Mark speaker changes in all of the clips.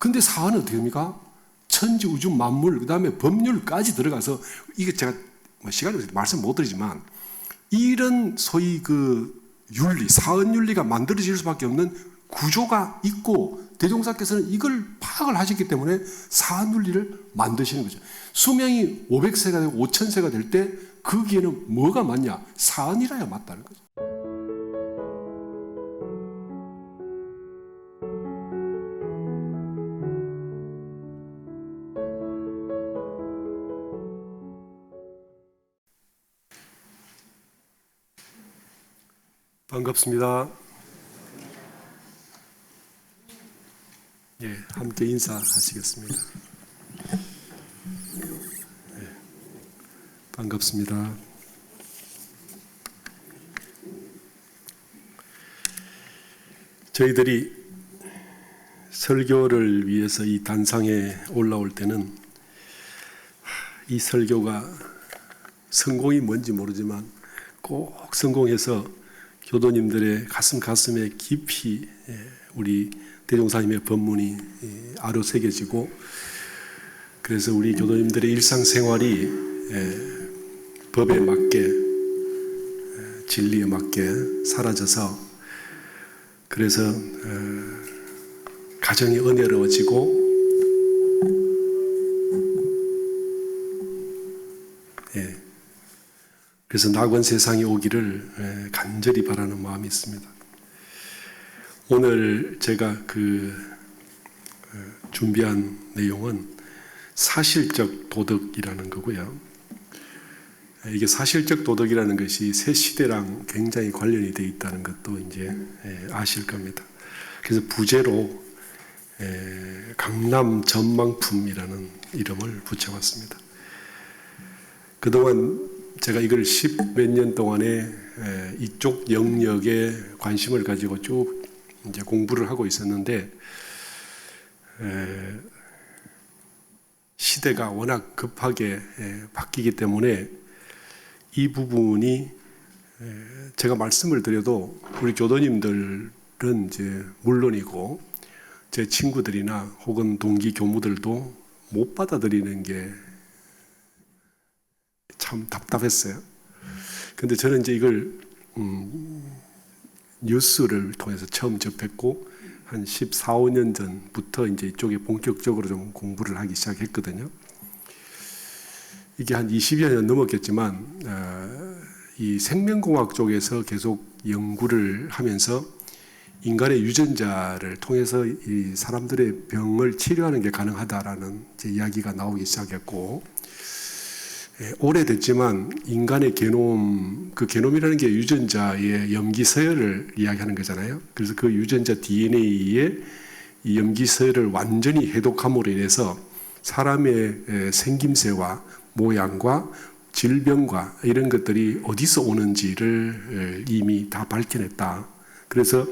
Speaker 1: 근데 사안은 어떻게 됩니까? 천지, 우주, 만물, 그 다음에 법률까지 들어가서, 이게 제가 시간이 없어서 말씀 못 드리지만, 이런 소위 그 윤리, 사언 윤리가 만들어질 수밖에 없는 구조가 있고, 대종사께서는 이걸 파악을 하셨기 때문에 사언 윤리를 만드시는 거죠. 수명이 500세가 되고 5000세가 될 때 거기에는 뭐가 맞냐? 사언이라야 맞다는 거죠. 반갑습니다. 예, 함께 인사하시겠습니다. 예, 반갑습니다. 저희들이 설교를 위해서 이 단상에 올라올 때는 이 설교가 성공이 뭔지 모르지만 꼭 성공해서 교도님들의 가슴에 깊이 우리 대종사님의 법문이 아로 새겨지고, 그래서 우리 교도님들의 일상생활이 법에 맞게, 진리에 맞게 사라져서, 그래서 가정이 은혜로워지고, 그래서 낙원 세상이 오기를 간절히 바라는 마음이 있습니다. 오늘 제가 준비한 내용은 사실적 도덕이라는 거고요. 이게 사실적 도덕이라는 것이 새 시대랑 굉장히 관련이 되어 있다는 것도 이제 아실 겁니다. 그래서 부제로 강남 전망품이라는 이름을 붙여봤습니다. 그동안 제가 이걸 10몇 년 동안에 이쪽 영역에 관심을 가지고 쭉 이제 공부를 하고 있었는데, 시대가 워낙 급하게 바뀌기 때문에 이 부분이 제가 말씀을 드려도 우리 교도님들은 이제 물론이고 제 친구들이나 혹은 동기 교무들도 못 받아들이는 게 참 답답했어요. 근데 저는 이제 이걸 뉴스를 통해서 처음 접했고, 한 14, 15년 전부터 이제 이쪽에 본격적으로 좀 공부를 하기 시작했거든요. 이게 한 20여 년 넘었겠지만, 이 생명공학 쪽에서 계속 연구를 하면서 인간의 유전자를 통해서 이 사람들의 병을 치료하는 게 가능하다라는 이제 이야기가 나오기 시작했고, 오래됐지만 인간의 게놈, 그 게놈이라는 게 유전자의 염기 서열을 이야기하는 거잖아요. 그래서 그 유전자 DNA의 이 염기 서열을 완전히 해독함으로 인해서 사람의 생김새와 모양과 질병과 이런 것들이 어디서 오는지를 이미 다 밝혀냈다. 그래서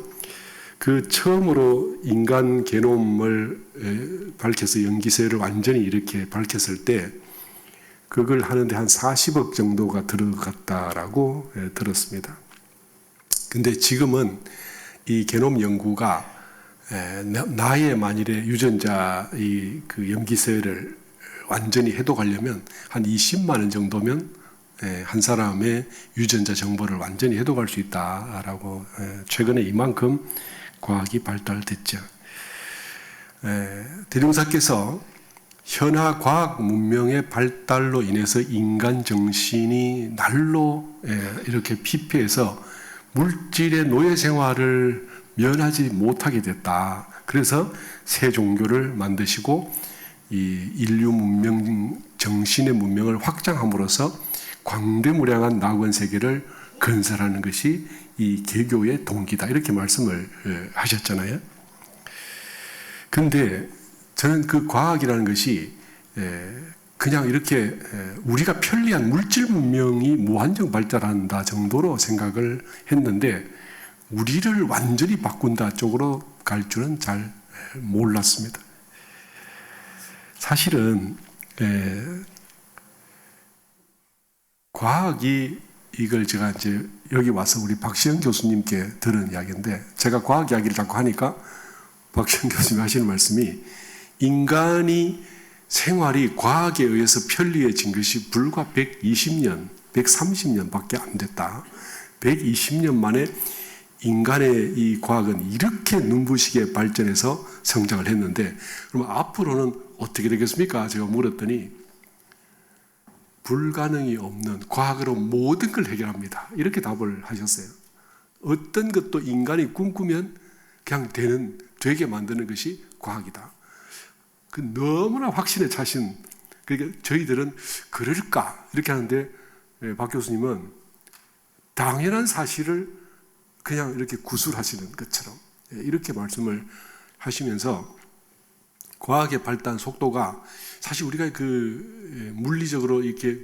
Speaker 1: 그 처음으로 인간 게놈을 밝혀서 염기 서열을 완전히 이렇게 밝혔을 때 그걸 하는데 한 40억 정도가 들어갔다라고 들었습니다. 근데 지금은 이 게놈 연구가 나의 만일의 유전자 그 염기서열을 완전히 해독하려면 한 20만 원 정도면 한 사람의 유전자 정보를 완전히 해독할 수 있다라고 최근에 이만큼 과학이 발달됐죠. 대종사께서 현하 과학 문명의 발달로 인해서 인간 정신이 날로 이렇게 피폐해서 물질의 노예 생활을 면하지 못하게 됐다. 그래서 새 종교를 만드시고 이 인류 문명, 정신의 문명을 확장함으로써 광대무량한 낙원 세계를 건설하는 것이 이 개교의 동기다. 이렇게 말씀을 하셨잖아요. 근데 저는 그 과학이라는 것이 그냥 이렇게 우리가 편리한 물질 문명이 무한정 발달한다 정도로 생각을 했는데, 우리를 완전히 바꾼다 쪽으로 갈 줄은 잘 몰랐습니다. 사실은 과학이, 이걸 제가 이제 여기 와서 우리 박시영 교수님께 들은 이야기인데, 제가 과학 이야기를 자꾸 하니까 박시영 교수님이 하시는 말씀이 인간이 생활이 과학에 의해서 편리해진 것이 불과 120년, 130년 밖에 안 됐다. 120년 만에 인간의 이 과학은 이렇게 눈부시게 발전해서 성장을 했는데, 그러면 앞으로는 어떻게 되겠습니까? 제가 물었더니 불가능이 없는 과학으로 모든 걸 해결합니다. 이렇게 답을 하셨어요. 어떤 것도 인간이 꿈꾸면 그냥 되게 만드는 것이 과학이다. 그 너무나 확신에 차신, 그러니까 저희들은 그럴까? 이렇게 하는데, 박 교수님은 당연한 사실을 그냥 이렇게 구술하시는 것처럼 이렇게 말씀을 하시면서 과학의 발달 속도가 사실 우리가 그 물리적으로 이렇게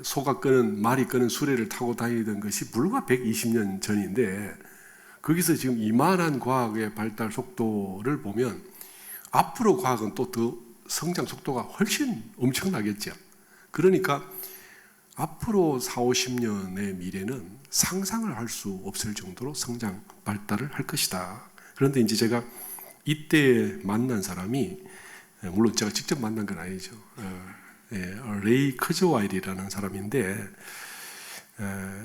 Speaker 1: 소가 끄는 말이 끄는 수레를 타고 다니던 것이 불과 120년 전인데, 거기서 지금 이만한 과학의 발달 속도를 보면 앞으로 과학은 또 더 성장 속도가 훨씬 엄청나겠죠. 그러니까 앞으로 4, 50년의 미래는 상상을 할 수 없을 정도로 성장 발달을 할 것이다. 그런데 이제 제가 이때 만난 사람이, 물론 제가 직접 만난 건 아니죠. 레이 커즈와일이라는 사람인데,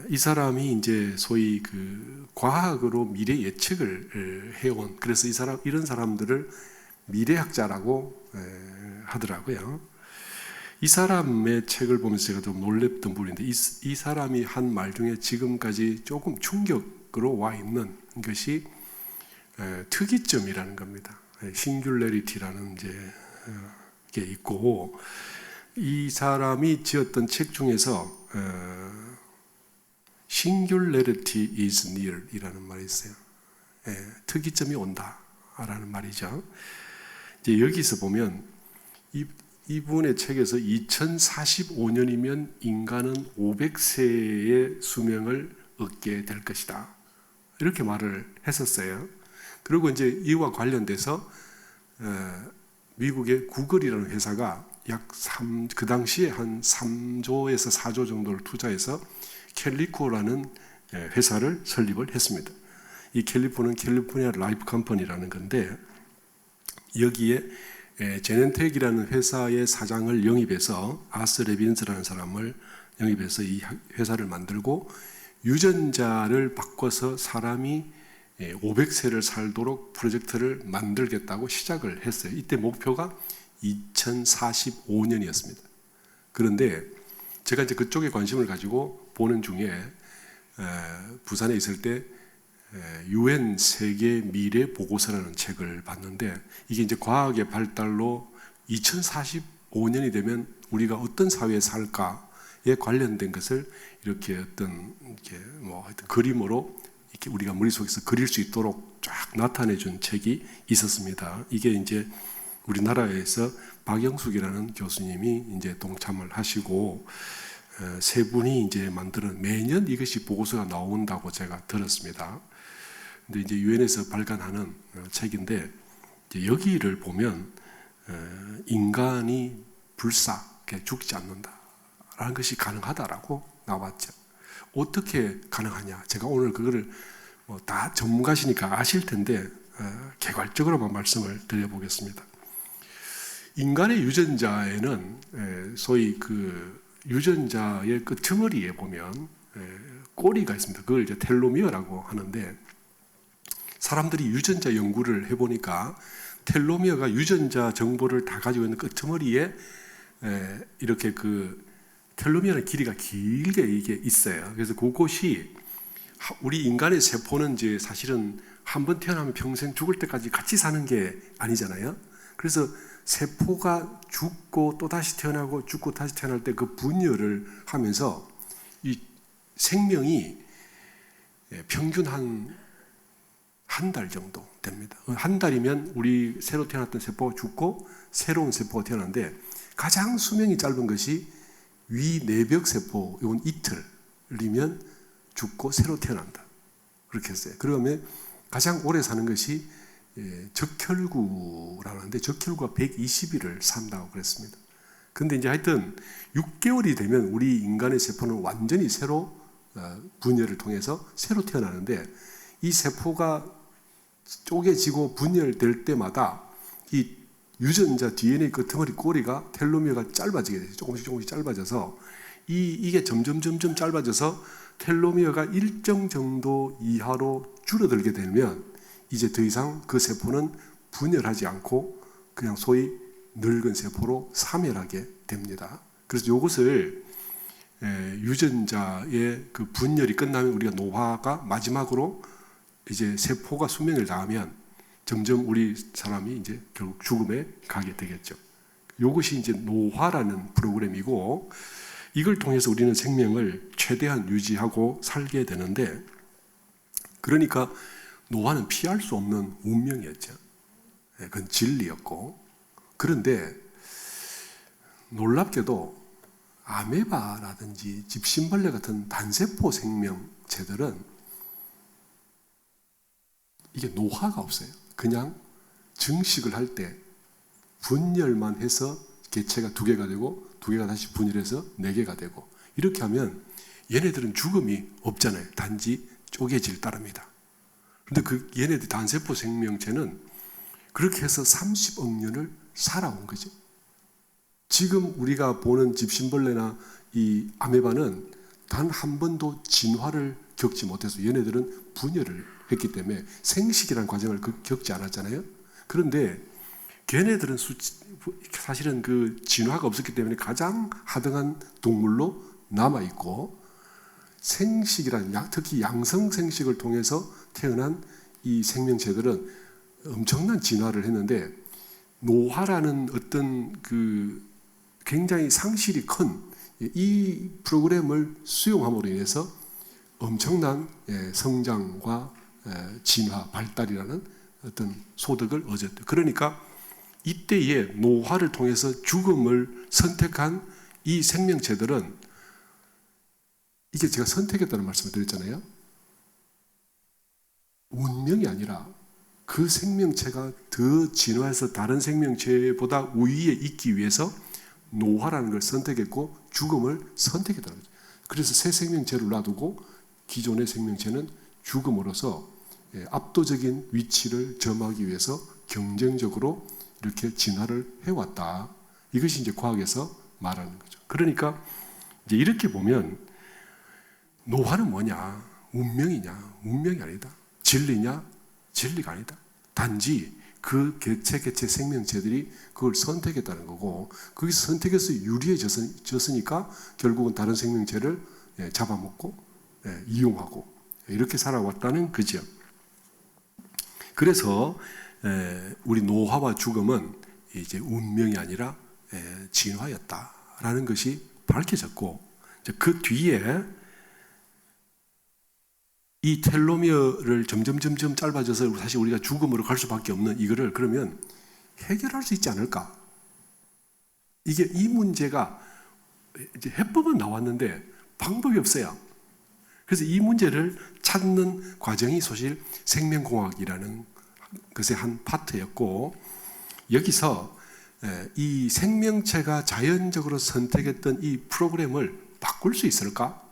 Speaker 1: 이 사람이 이제 소위 그 과학으로 미래 예측을 해온, 그래서 이런 사람들을 미래학자라고 하더라고요. 이 사람의 책을 보면서 제가 좀 놀랬던 부분인데, 이 사람이 한 말 중에 지금까지 조금 충격으로 와 있는 것이 특이점이라는 겁니다. 싱귤레리티라는 이제 게 있고, 이 사람이 지었던 책 중에서 Singularity is near 이라는 말이 있어요. 특이점이 온다라는 말이죠. 이제 여기서 보면 이분의 책에서 2045년이면 인간은 500세의 수명을 얻게 될 것이다. 이렇게 말을 했었어요. 그리고 이제 이와 관련돼서 미국의 구글이라는 회사가 그 당시에 한 3조에서 4조 정도를 투자해서 캘리코라는 회사를 설립을 했습니다. 이 캘리코는 캘리포니아 라이프 컴퍼니라는 건데, 여기에 제넨텍이라는 회사의 사장을 영입해서 아스 레빈스라는 사람을 영입해서 이 회사를 만들고 유전자를 바꿔서 사람이 500세를 살도록 프로젝트를 만들겠다고 시작을 했어요. 이때 목표가 2045년이었습니다. 그런데 제가 이제 그쪽에 관심을 가지고 보는 중에 부산에 있을 때 UN 세계 미래 보고서라는 책을 봤는데, 이게 이제 과학의 발달로 2045년이 되면 우리가 어떤 사회에 살까에 관련된 것을 이렇게 어떤 하여튼 그림으로 이렇게 우리가 머릿속에서 그릴 수 있도록 쫙 나타내 준 책이 있었습니다. 이게 이제 우리나라에서 박영숙이라는 교수님이 이제 동참을 하시고 세 분이 이제 만드는, 매년 이것이 보고서가 나온다고 제가 들었습니다. 근데 이제 유엔에서 발간하는 책인데, 이제 여기를 보면 인간이 불사게 죽지 않는다라는 것이 가능하다라고 나왔죠. 어떻게 가능하냐? 제가 오늘 그거를 다 전문가시니까 아실 텐데 개괄적으로만 말씀을 드려보겠습니다. 인간의 유전자에는 소위 그 유전자의 끄트머리에 보면 꼬리가 있습니다. 그걸 이제 텔로미어라고 하는데, 사람들이 유전자 연구를 해보니까 텔로미어가 유전자 정보를 다 가지고 있는 끄트머리에 이렇게 그 텔로미어의 길이가 길게 이게 있어요. 그래서 그곳이, 우리 인간의 세포는 이제 사실은 한번 태어나면 평생 죽을 때까지 같이 사는 게 아니잖아요. 그래서 세포가 죽고 또 다시 태어나고 죽고 다시 태어날 때 그 분열을 하면서 이 생명이 평균 한 달 정도 됩니다. 한 달이면 우리 새로 태어났던 세포가 죽고 새로운 세포가 태어나는데, 가장 수명이 짧은 것이 위 내벽 세포, 이건 이틀이면 죽고 새로 태어난다. 그렇게 했어요. 그러면 가장 오래 사는 것이 적혈구라는데, 적혈구가 120일을 산다고 그랬습니다. 근데 이제 하여튼 6개월이 되면 우리 인간의 세포는 완전히 새로 분열을 통해서 새로 태어나는데, 이 세포가 쪼개지고 분열될 때마다 이 유전자 DNA 끄트머리 꼬리가 텔로미어가 짧아지게 돼요. 조금씩 짧아져서 이게 점점 짧아져서 텔로미어가 일정 정도 이하로 줄어들게 되면 이제 더 이상 그 세포는 분열하지 않고 그냥 소위 늙은 세포로 사멸하게 됩니다. 그래서 이것을 유전자의 그 분열이 끝나면 우리가 노화가 마지막으로 이제 세포가 수명을 다하면 점점 우리 사람이 이제 결국 죽음에 가게 되겠죠. 이것이 이제 노화라는 프로그램이고 이걸 통해서 우리는 생명을 최대한 유지하고 살게 되는데 그러니까 노화는 피할 수 없는 운명이었죠. 그건 진리였고 그런데 놀랍게도 아메바라든지 집신벌레 같은 단세포 생명체들은 이게 노화가 없어요. 그냥 증식을 할 때 분열만 해서 개체가 2개가 되고 2개가 다시 분열해서 4개가 되고 이렇게 하면 얘네들은 죽음이 없잖아요. 단지 쪼개질 따릅니다. 그런데 얘네들 단세포 생명체는 그렇게 해서 30억 년을 살아온 거죠. 지금 우리가 보는 집신벌레나 이 아메바는 단 한 번도 진화를 겪지 못해서 얘네들은 분열을 했기 때문에 생식이라는 과정을 겪지 않았잖아요. 그런데 걔네들은 사실은 그 진화가 없었기 때문에 가장 하등한 동물로 남아있고 생식이라는 특히 양성 생식을 통해서 태어난 이 생명체들은 엄청난 진화를 했는데 노화라는 어떤 그 굉장히 상실이 큰 이 프로그램을 수용함으로 인해서 엄청난 성장과 진화, 발달이라는 어떤 소득을 얻었죠. 그러니까 이때에 노화를 통해서 죽음을 선택한 이 생명체들은 이게 제가 선택했다는 말씀을 드렸잖아요. 운명이 아니라 그 생명체가 더 진화해서 다른 생명체보다 우위에 있기 위해서 노화라는 걸 선택했고 죽음을 선택했다는 거죠. 그래서 새 생명체를 놔두고 기존의 생명체는 죽음으로써 압도적인 위치를 점하기 위해서 경쟁적으로 이렇게 진화를 해왔다. 이것이 이제 과학에서 말하는 거죠. 그러니까 이제 이렇게 보면 노화는 뭐냐? 운명이냐? 운명이 아니다. 진리냐? 진리가 아니다. 단지 그 개체 생명체들이 그걸 선택했다는 거고 거기서 선택해서 유리해졌으니까 결국은 다른 생명체를 잡아먹고 이용하고 이렇게 살아왔다는 거죠. 그래서 우리 노화와 죽음은 이제 운명이 아니라 진화였다라는 것이 밝혀졌고 그 뒤에 이 텔로미어를 점점 짧아져서 사실 우리가 죽음으로 갈 수밖에 없는 이거를 그러면 해결할 수 있지 않을까? 이게 이 문제가 이제 해법은 나왔는데 방법이 없어요. 그래서 이 문제를 찾는 과정이 사실 생명공학이라는 것의 한 파트였고 여기서 이 생명체가 자연적으로 선택했던 이 프로그램을 바꿀 수 있을까?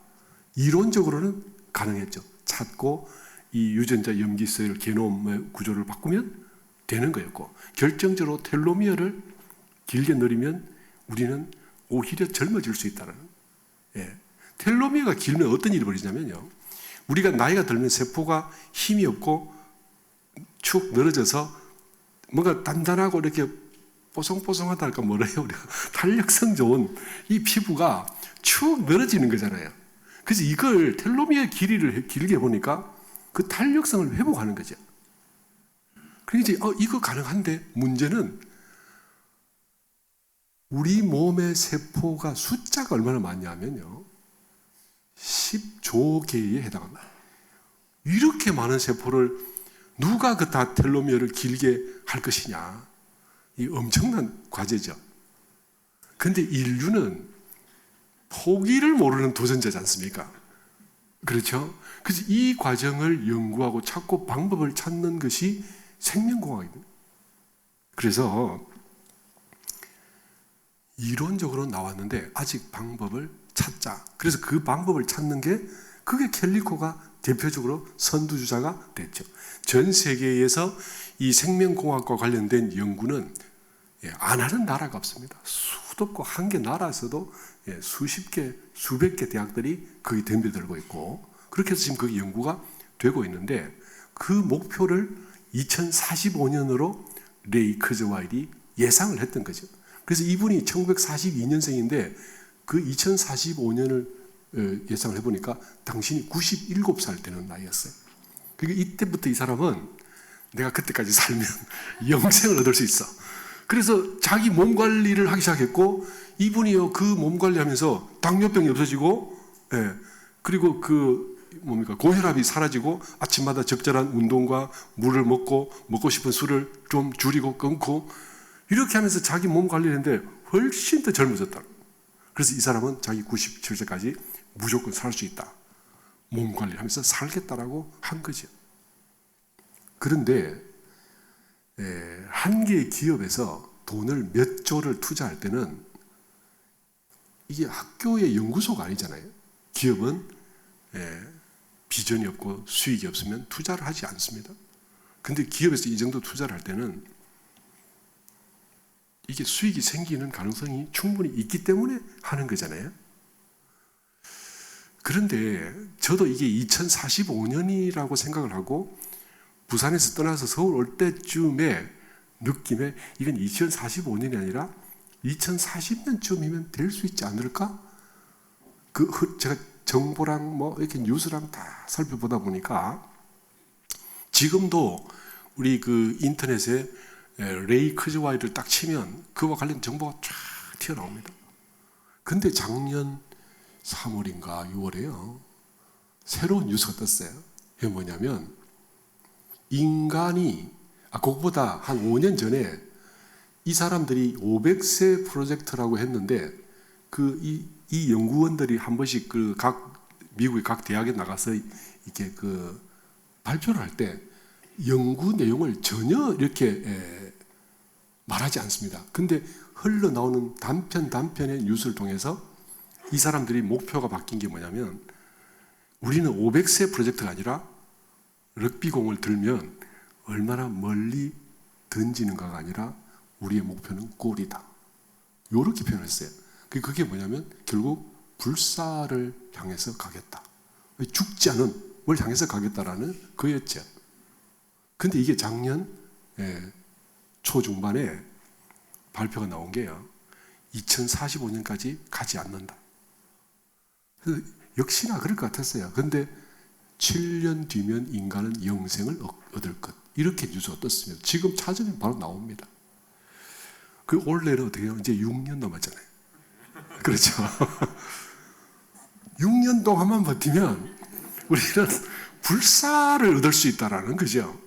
Speaker 1: 이론적으로는 가능했죠. 찾고 이 유전자 염기서열 게놈의 구조를 바꾸면 되는 거였고 결정적으로 텔로미어를 길게 늘리면 우리는 오히려 젊어질 수 있다는 텔로미어가 길면 어떤 일이 벌어지냐면요. 우리가 나이가 들면 세포가 힘이 없고 축 늘어져서 뭔가 단단하고 이렇게 뽀송뽀송하다 할까 뭐라 해요. 우리가 탄력성 좋은 이 피부가 축 늘어지는 거잖아요. 그래서 이걸 텔로미어 길이를 길게 보니까 그 탄력성을 회복하는 거죠. 그러니까 이제 이거 가능한데 문제는 우리 몸의 세포가 숫자가 얼마나 많냐면요. 10조 개에 해당합니다. 이렇게 많은 세포를 누가 그 다 텔로미어를 길게 할 것이냐. 이 엄청난 과제죠. 그런데 인류는 포기를 모르는 도전자지 않습니까? 그렇죠? 그래서 이 과정을 연구하고 찾고 방법을 찾는 것이 생명공학입니다. 그래서 이론적으로 나왔는데 아직 방법을 찾자. 그래서 그 방법을 찾는 게 그게 켈리코가 대표적으로 선두주자가 됐죠. 전 세계에서 이 생명공학과 관련된 연구는 안 하는 나라가 없습니다. 수도 없고 한 개 나라에서도 수십 개, 수백 개 대학들이 거기 덤벼들고 있고, 그렇게 해서 지금 거기 연구가 되고 있는데, 그 목표를 2045년으로 레이 커즈와일이 예상을 했던 거죠. 그래서 이분이 1942년생인데 그 2045년을 예상을 해보니까 당신이 97살 되는 나이였어요. 그러니까 이때부터 이 사람은 내가 그때까지 살면 영생을 얻을 수 있어. 그래서 자기 몸 관리를 하기 시작했고, 이분이요, 그 몸 관리하면서 당뇨병이 없어지고, 그리고 고혈압이 사라지고, 아침마다 적절한 운동과 물을 먹고 싶은 술을 좀 줄이고 끊고, 이렇게 하면서 자기 몸 관리를 했는데 훨씬 더 젊어졌다. 그래서 이 사람은 자기 97세까지 무조건 살 수 있다. 몸 관리하면서 살겠다라고 한 거죠. 그런데 한 개의 기업에서 돈을 몇 조를 투자할 때는 이게 학교의 연구소가 아니잖아요. 기업은 비전이 없고 수익이 없으면 투자를 하지 않습니다. 근데 기업에서 이 정도 투자를 할 때는 이게 수익이 생기는 가능성이 충분히 있기 때문에 하는 거잖아요. 그런데 저도 이게 2045년이라고 생각을 하고 부산에서 떠나서 서울 올 때쯤에 느낌에 이건 2045년이 아니라 2040년쯤이면 될 수 있지 않을까? 제가 정보랑 이렇게 뉴스랑 다 살펴보다 보니까 지금도 우리 그 인터넷에 레이 커즈와일을 딱 치면 그와 관련 정보가 쫙 튀어나옵니다. 근데 작년 3월인가 6월에요. 새로운 뉴스가 떴어요. 이게 뭐냐면 인간이 그것보다 한 5년 전에 이 사람들이 500세 프로젝트라고 했는데 이 연구원들이 한 번씩 미국의 각 대학에 나가서 이렇게 발표를 할 때 연구 내용을 전혀 이렇게 말하지 않습니다. 근데 흘러나오는 단편의 뉴스를 통해서 이 사람들이 목표가 바뀐 게 뭐냐면 우리는 500세 프로젝트가 아니라 럭비공을 들면 얼마나 멀리 던지는가가 아니라 우리의 목표는 골이다. 이렇게 표현했어요. 그게 뭐냐면 결국 불사를 향해서 가겠다. 죽지 않은 뭘 향해서 가겠다라는 거였죠. 근데 이게 작년 초중반에 발표가 나온 게요. 2045년까지 가지 않는다. 역시나 그럴 것 같았어요. 근데 7년 뒤면 인간은 영생을 얻을 것. 이렇게 뉴스가 떴습니다. 지금 찾으면 바로 나옵니다. 올해는 어떻게 해요? 이제 6년 남았잖아요. 그렇죠. 6년 동안만 버티면 우리는 불사를 얻을 수 있다라는 거죠.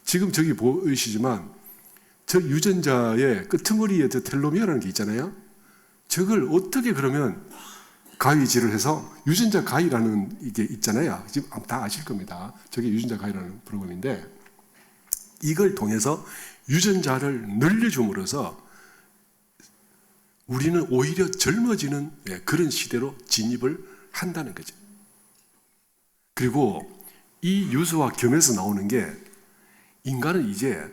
Speaker 1: 지금 저기 보이시지만 저 유전자의 끄트머리에 저 텔로미어라는 게 있잖아요. 저걸 어떻게 그러면 가위질을 해서 유전자 가위라는 이게 있잖아요. 지금 다 아실 겁니다. 저게 유전자 가위라는 프로그램인데 이걸 통해서 유전자를 늘려줌으로써 우리는 오히려 젊어지는 그런 시대로 진입을 한다는 거죠. 그리고 이 뉴스와 겸해서 나오는 게 인간은 이제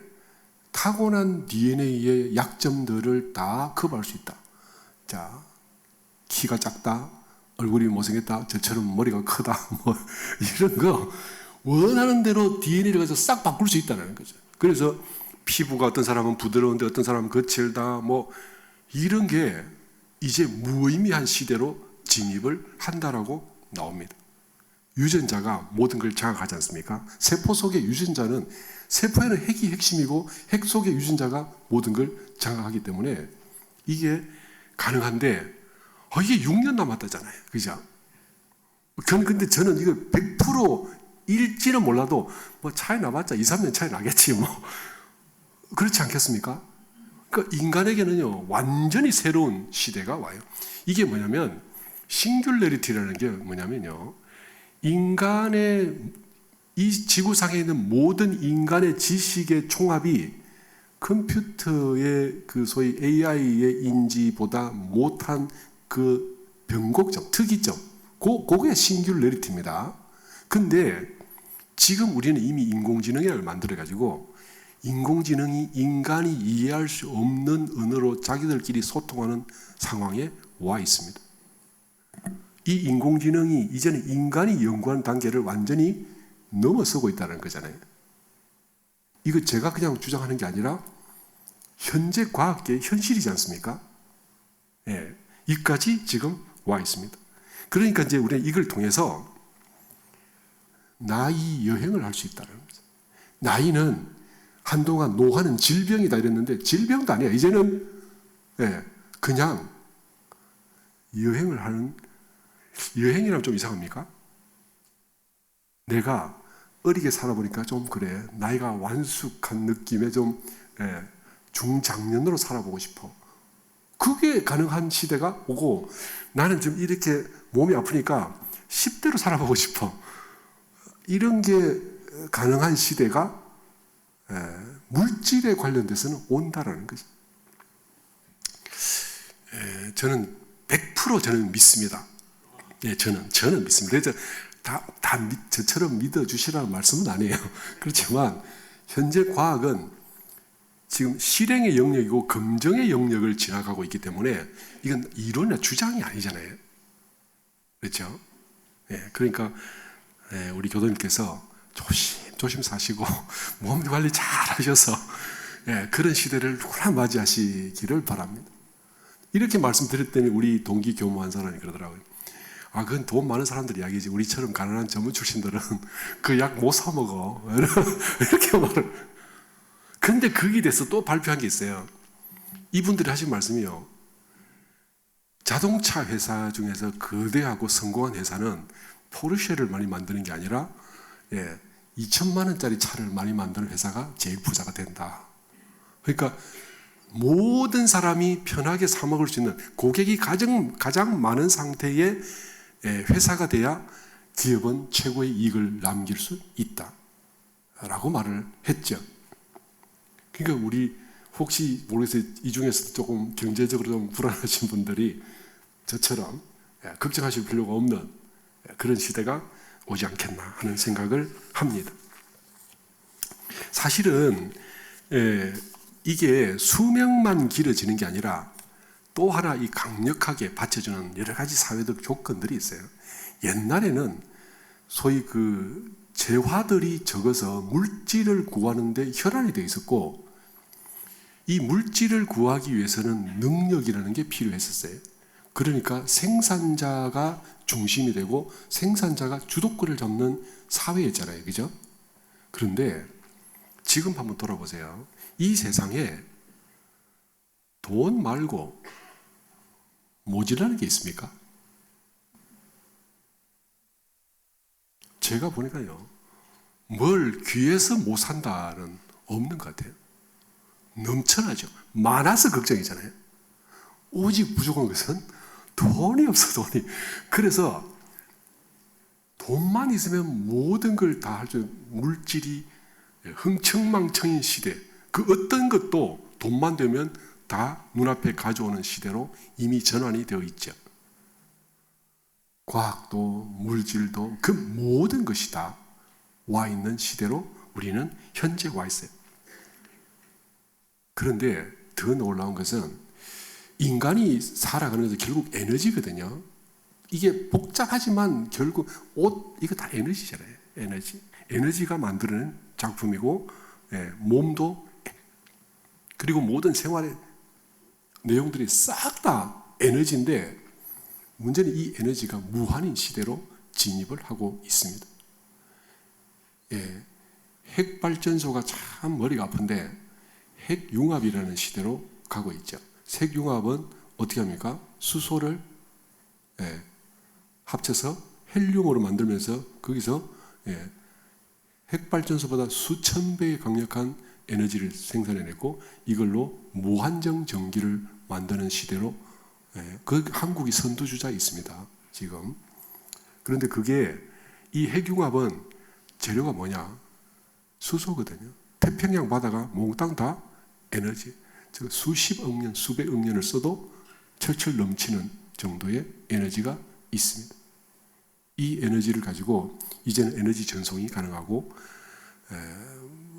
Speaker 1: 타고난 DNA의 약점들을 다 커버할 수 있다. 자, 키가 작다, 얼굴이 못생겼다, 저처럼 머리가 크다, 이런 거 원하는 대로 DNA를 가지고 싹 바꿀 수 있다는 거죠. 그래서 피부가 어떤 사람은 부드러운데 어떤 사람은 거칠다, 이런 게 이제 무의미한 시대로 진입을 한다라고 나옵니다. 유전자가 모든 걸 장악하지 않습니까? 세포 속의 유전자는 세포에는 핵이 핵심이고 핵 속의 유전자가 모든 걸 장악하기 때문에 이게 가능한데 이게 6년 남았다잖아요. 그죠? 근데 저는 이거 100% 일지는 몰라도 차이 나봤자 2, 3년 차이 나겠지 그렇지 않겠습니까? 그러니까 인간에게는요 완전히 새로운 시대가 와요. 이게 뭐냐면 싱귤레리티라는 게 뭐냐면요 인간의 이 지구상에 있는 모든 인간의 지식의 총합이 컴퓨터의 소위 AI의 인지보다 못한 변곡점, 특이점, 그게 싱귤레리티입니다. 근데 지금 우리는 이미 인공지능을 만들어가지고 인공지능이 인간이 이해할 수 없는 언어로 자기들끼리 소통하는 상황에 와 있습니다. 이 인공지능이 이제는 인간이 연구하는 단계를 완전히 넘어서고 있다는 거잖아요. 이거 제가 그냥 주장하는 게 아니라 현재 과학계의 현실이지 않습니까? 예, 이까지 지금 와 있습니다. 그러니까 이제 우리는 이걸 통해서 나이 여행을 할 수 있다는 거죠. 나이는 한동안 노화는 질병이다 이랬는데 질병도 아니야. 이제는 그냥 여행을 하는, 여행이라면 좀 이상합니까? 내가 어리게 살아보니까 좀 그래. 나이가 완숙한 느낌의 좀 중장년으로 살아보고 싶어. 그게 가능한 시대가 오고, 나는 좀 이렇게 몸이 아프니까 10대로 살아보고 싶어. 이런 게 가능한 시대가 물질에 관련돼서는 온다라는 거죠. 저는 100% 저는 믿습니다. 저는 믿습니다. 그래서 다 저처럼 믿어주시라는 말씀은 아니에요. 그렇지만 현재 과학은 지금 실행의 영역이고 검증의 영역을 지나가고 있기 때문에 이건 이론이나 주장이 아니잖아요. 그렇죠? 그러니까 우리 교도님께서 조심 사시고 몸 관리 잘 하셔서 그런 시대를 누구나 맞이하시기를 바랍니다. 이렇게 말씀드렸더니 우리 동기 교무한 사람이 그러더라고요. 그건 돈 많은 사람들 이야기지. 우리처럼 가난한 전문 출신들은 그 약 못 사 먹어. 이렇게 말을. 근데 거기에 대해서 또 발표한 게 있어요. 이분들이 하신 말씀이요. 자동차 회사 중에서 거대하고 성공한 회사는 포르쉐를 많이 만드는 게 아니라 2천만 원짜리 차를 많이 만드는 회사가 제일 부자가 된다. 그러니까 모든 사람이 편하게 사 먹을 수 있는 고객이 가장 많은 상태의 회사가 돼야 기업은 최고의 이익을 남길 수 있다 라고 말을 했죠. 그러니까 우리 혹시 모르겠어요. 이 중에서 조금 경제적으로 좀 불안하신 분들이 저처럼 걱정하실 필요가 없는 그런 시대가 오지 않겠나 하는 생각을 합니다. 사실은 이게 수명만 길어지는 게 아니라 또 하나 이 강력하게 받쳐주는 여러 가지 사회적 조건들이 있어요. 옛날에는 소위 그 재화들이 적어서 물질을 구하는데 혈안이 되어 있었고, 이 물질을 구하기 위해서는 능력이라는 게 필요했었어요. 그러니까 생산자가 중심이 되고 생산자가 주도권을 잡는 사회였잖아요. 그죠? 그런데 지금 한번 돌아보세요. 이 세상에 돈 말고 모자라는 게 있습니까? 제가 보니까요, 뭘 귀해서 못 산다는 없는 것 같아요. 넘쳐나죠. 많아서 걱정이잖아요. 오직 부족한 것은 돈이 없어, 돈이. 그래서 돈만 있으면 모든 걸 다 할 수 있는 물질이 흥청망청인 시대, 그 어떤 것도 돈만 되면 다 눈앞에 가져오는 시대로 이미 전환이 되어 있죠. 과학도 물질도 그 모든 것이 다 와 있는 시대로 우리는 현재 와 있어요. 그런데 더 놀라운 것은 인간이 살아가는 것은 결국 에너지거든요. 이게 복잡하지만 결국 옷, 이거 다 에너지잖아요. 에너지가 만드는 작품이고, 몸도, 그리고 모든 생활의 내용들이 싹 다 에너지인데, 문제는 이 에너지가 무한인 시대로 진입을 하고 있습니다. 핵발전소가 참 머리가 아픈데 핵융합이라는 시대로 가고 있죠. 핵융합은 어떻게 합니까? 수소를 합쳐서 헬륨으로 만들면서 거기서 핵발전소보다 수천 배의 강력한 에너지를 생산해내고 이걸로 무한정 전기를 만드는 시대로 그 한국이 선두주자에 있습니다. 지금. 그런데 그게 이 핵융합은 재료가 뭐냐? 수소거든요. 태평양 바다가 몽땅 다 에너지, 즉 수십억 년, 수백억 년을 써도 철철 넘치는 정도의 에너지가 있습니다. 이 에너지를 가지고 이제는 에너지 전송이 가능하고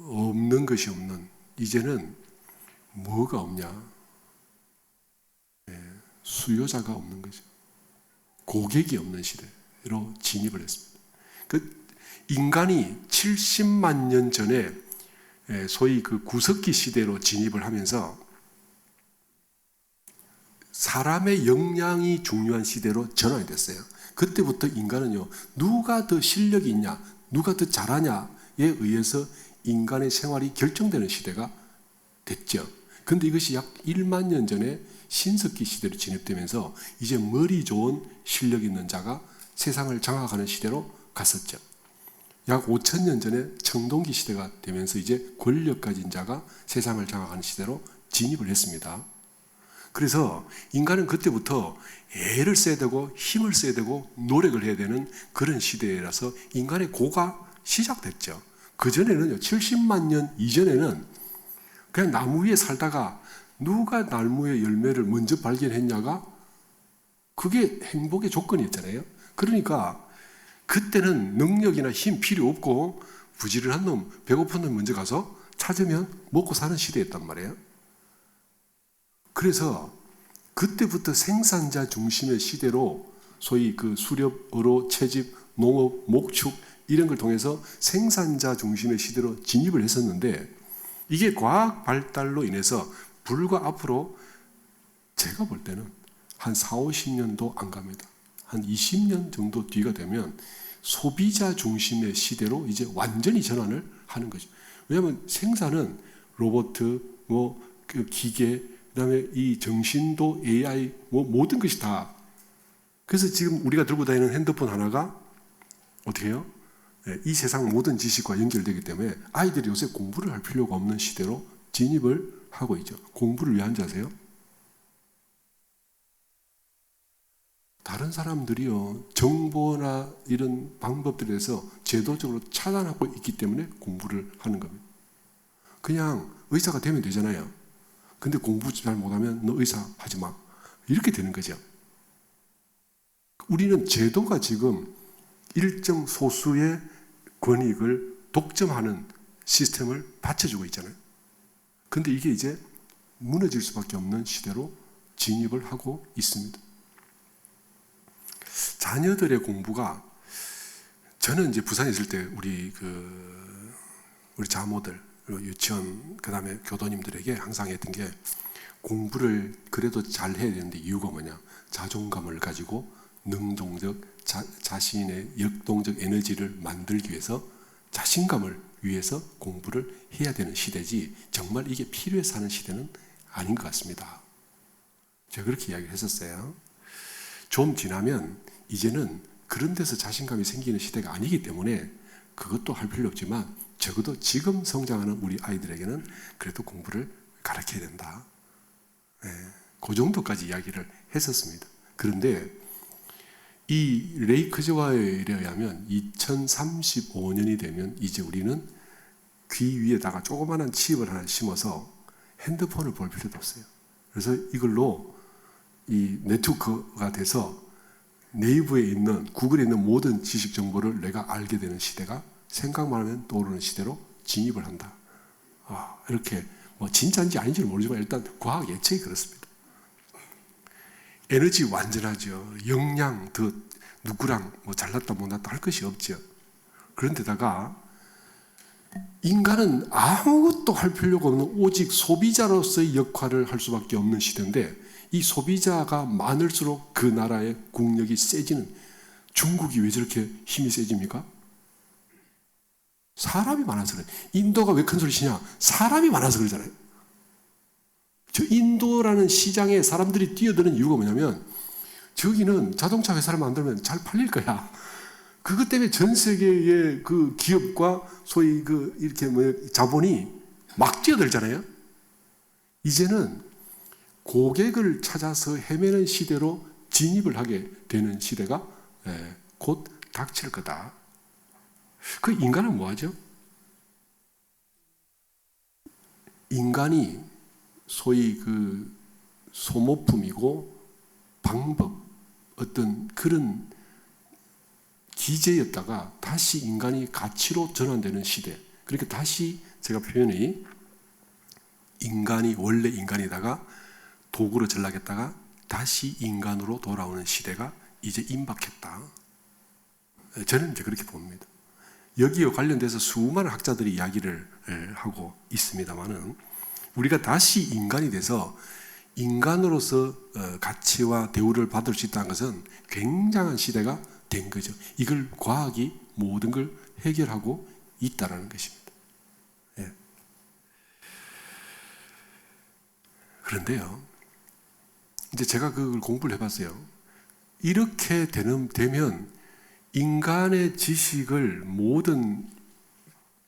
Speaker 1: 없는 것이 없는 이제는 뭐가 없냐? 수요자가 없는 거죠. 고객이 없는 시대로 진입을 했습니다. 인간이 70만 년 전에 소위 그 구석기 시대로 진입을 하면서 사람의 역량이 중요한 시대로 전환이 됐어요. 그때부터 인간은요, 누가 더 실력이 있냐, 누가 더 잘하냐에 의해서 인간의 생활이 결정되는 시대가 됐죠. 그런데 이것이 약 1만 년 전에 신석기 시대로 진입되면서 이제 머리 좋은 실력 있는 자가 세상을 장악하는 시대로 갔었죠. 약 5천 년 전에 청동기 시대가 되면서 이제 권력 가진 자가 세상을 장악하는 시대로 진입을 했습니다. 그래서 인간은 그때부터 애를 써야 되고 힘을 써야 되고 노력을 해야 되는 그런 시대라서 인간의 고가 시작됐죠. 그전에는요, 70만 년 이전에는 그냥 나무 위에 살다가 누가 나무의 열매를 먼저 발견했냐가 그게 행복의 조건이었잖아요. 그러니까 그때는 능력이나 힘 필요 없고 부지런한 놈, 배고픈 놈 먼저 가서 찾으면 먹고 사는 시대였단 말이에요. 그래서 그때부터 생산자 중심의 시대로 소위 그 수렵, 어로, 채집, 농업, 목축 이런 걸 통해서 생산자 중심의 시대로 진입을 했었는데 이게 과학 발달로 인해서 불과 앞으로 제가 볼 때는 한 4, 50년도 안 갑니다. 한 20년 정도 뒤가 되면 소비자 중심의 시대로 이제 완전히 전환을 하는 거죠. 왜냐하면 생산은 로봇, 그 기계, 그다음에 이 정신도 AI, 모든 것이 다. 그래서 지금 우리가 들고 다니는 핸드폰 하나가 어떻게 해요? 이 세상 모든 지식과 연결되기 때문에 아이들이 요새 공부를 할 필요가 없는 시대로 진입을 하고 있죠. 공부를 왜 하는지 아세요? 다른 사람들이요, 정보나 이런 방법들에서 제도적으로 차단하고 있기 때문에 공부를 하는 겁니다. 그냥 의사가 되면 되잖아요. 근데 공부 잘 못하면 너 의사 하지 마. 이렇게 되는 거죠. 우리는 제도가 지금 일정 소수의 권익을 독점하는 시스템을 받쳐주고 있잖아요. 근데 이게 이제 무너질 수밖에 없는 시대로 진입을 하고 있습니다. 자녀들의 공부가, 저는 이제 부산에 있을 때 우리 자모들, 유치원, 그 다음에 교도님들에게 항상 했던 게 공부를 그래도 잘 해야 되는데 이유가 뭐냐? 자존감을 가지고 능동적, 자신의 역동적 에너지를 만들기 위해서 자신감을 위해서 공부를 해야 되는 시대지 정말 이게 필요해서 하는 시대는 아닌 것 같습니다. 제가 그렇게 이야기를 했었어요. 좀 지나면 이제는 그런 데서 자신감이 생기는 시대가 아니기 때문에 그것도 할 필요 없지만 적어도 지금 성장하는 우리 아이들에게는 그래도 공부를 가르쳐야 된다. 그 정도까지 이야기를 했었습니다. 그런데 이 레이 크즈와의 일에 의하면 2035년이 되면 이제 우리는 귀 위에다가 조그마한 칩을 하나 심어서 핸드폰을 볼 필요도 없어요. 그래서 이걸로 이 네트워크가 돼서 네이버에 있는, 구글에 있는 모든 지식 정보를 내가 알게 되는 시대가 생각만 하면 떠오르는 시대로 진입을 한다. 이렇게 진짜인지 아닌지는 모르지만 일단 과학 예측이 그렇습니다. 에너지 완전하죠. 역량 더 누구랑 잘났다 못났다 할 것이 없죠. 그런데다가 인간은 아무것도 할 필요가 없는 오직 소비자로서의 역할을 할 수밖에 없는 시대인데 이 소비자가 많을수록 그 나라의 국력이 세지는, 중국이 왜 저렇게 힘이 세집니까? 사람이 많아서 그래. 인도가 왜 큰 소리 치냐? 사람이 많아서 그러잖아요. 저 인도라는 시장에 사람들이 뛰어드는 이유가 뭐냐면 저기는 자동차 회사를 만들면 잘 팔릴 거야. 그것 때문에 전 세계의 그 기업과 소위 자본이 막 뛰어들잖아요. 이제는 고객을 찾아서 헤매는 시대로 진입을 하게 되는 시대가 곧 닥칠 거다. 그 인간은 뭐하죠? 인간이 소위 그 소모품이고 방법, 어떤 그런 기제였다가 다시 인간이 가치로 전환되는 시대. 그러니까 다시 제가 표현이 인간이 원래 인간이다가 도구로 전락했다가 다시 인간으로 돌아오는 시대가 이제 임박했다. 저는 이제 그렇게 봅니다. 여기에 관련돼서 수많은 학자들이 이야기를 하고 있습니다만은 우리가 다시 인간이 돼서 인간으로서 가치와 대우를 받을 수 있다는 것은 굉장한 시대가 된 거죠. 이걸 과학이 모든 걸 해결하고 있다는 것입니다. 예. 그런데요, 이제 제가 그걸 공부를 해봤어요. 이렇게 되면 인간의 지식을 모든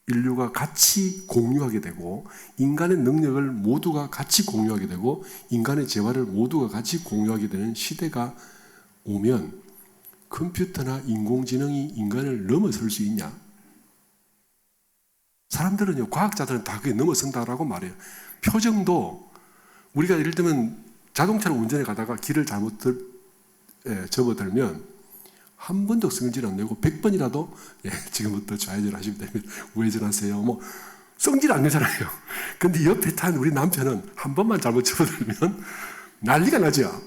Speaker 1: 인류가 같이 공유하게 되고 인간의 능력을 모두가 같이 공유하게 되고 인간의 재화를 모두가 같이 공유하게 되는 시대가 오면 컴퓨터나 인공지능이 인간을 넘어설 수 있냐? 사람들은요, 과학자들은 다 그게 넘어선다라고 말해요. 표정도 우리가 예를 들면 자동차를 운전해 가다가 길을 잘못 접어들면 한 번도 성질 안 내고 100번이라도 지금부터 좌회전 하시면 됩니다. 우회전하세요. 뭐 성질 안 내잖아요. 근데 옆에 탄 우리 남편은 한 번만 잘못 접어들면 난리가 나죠.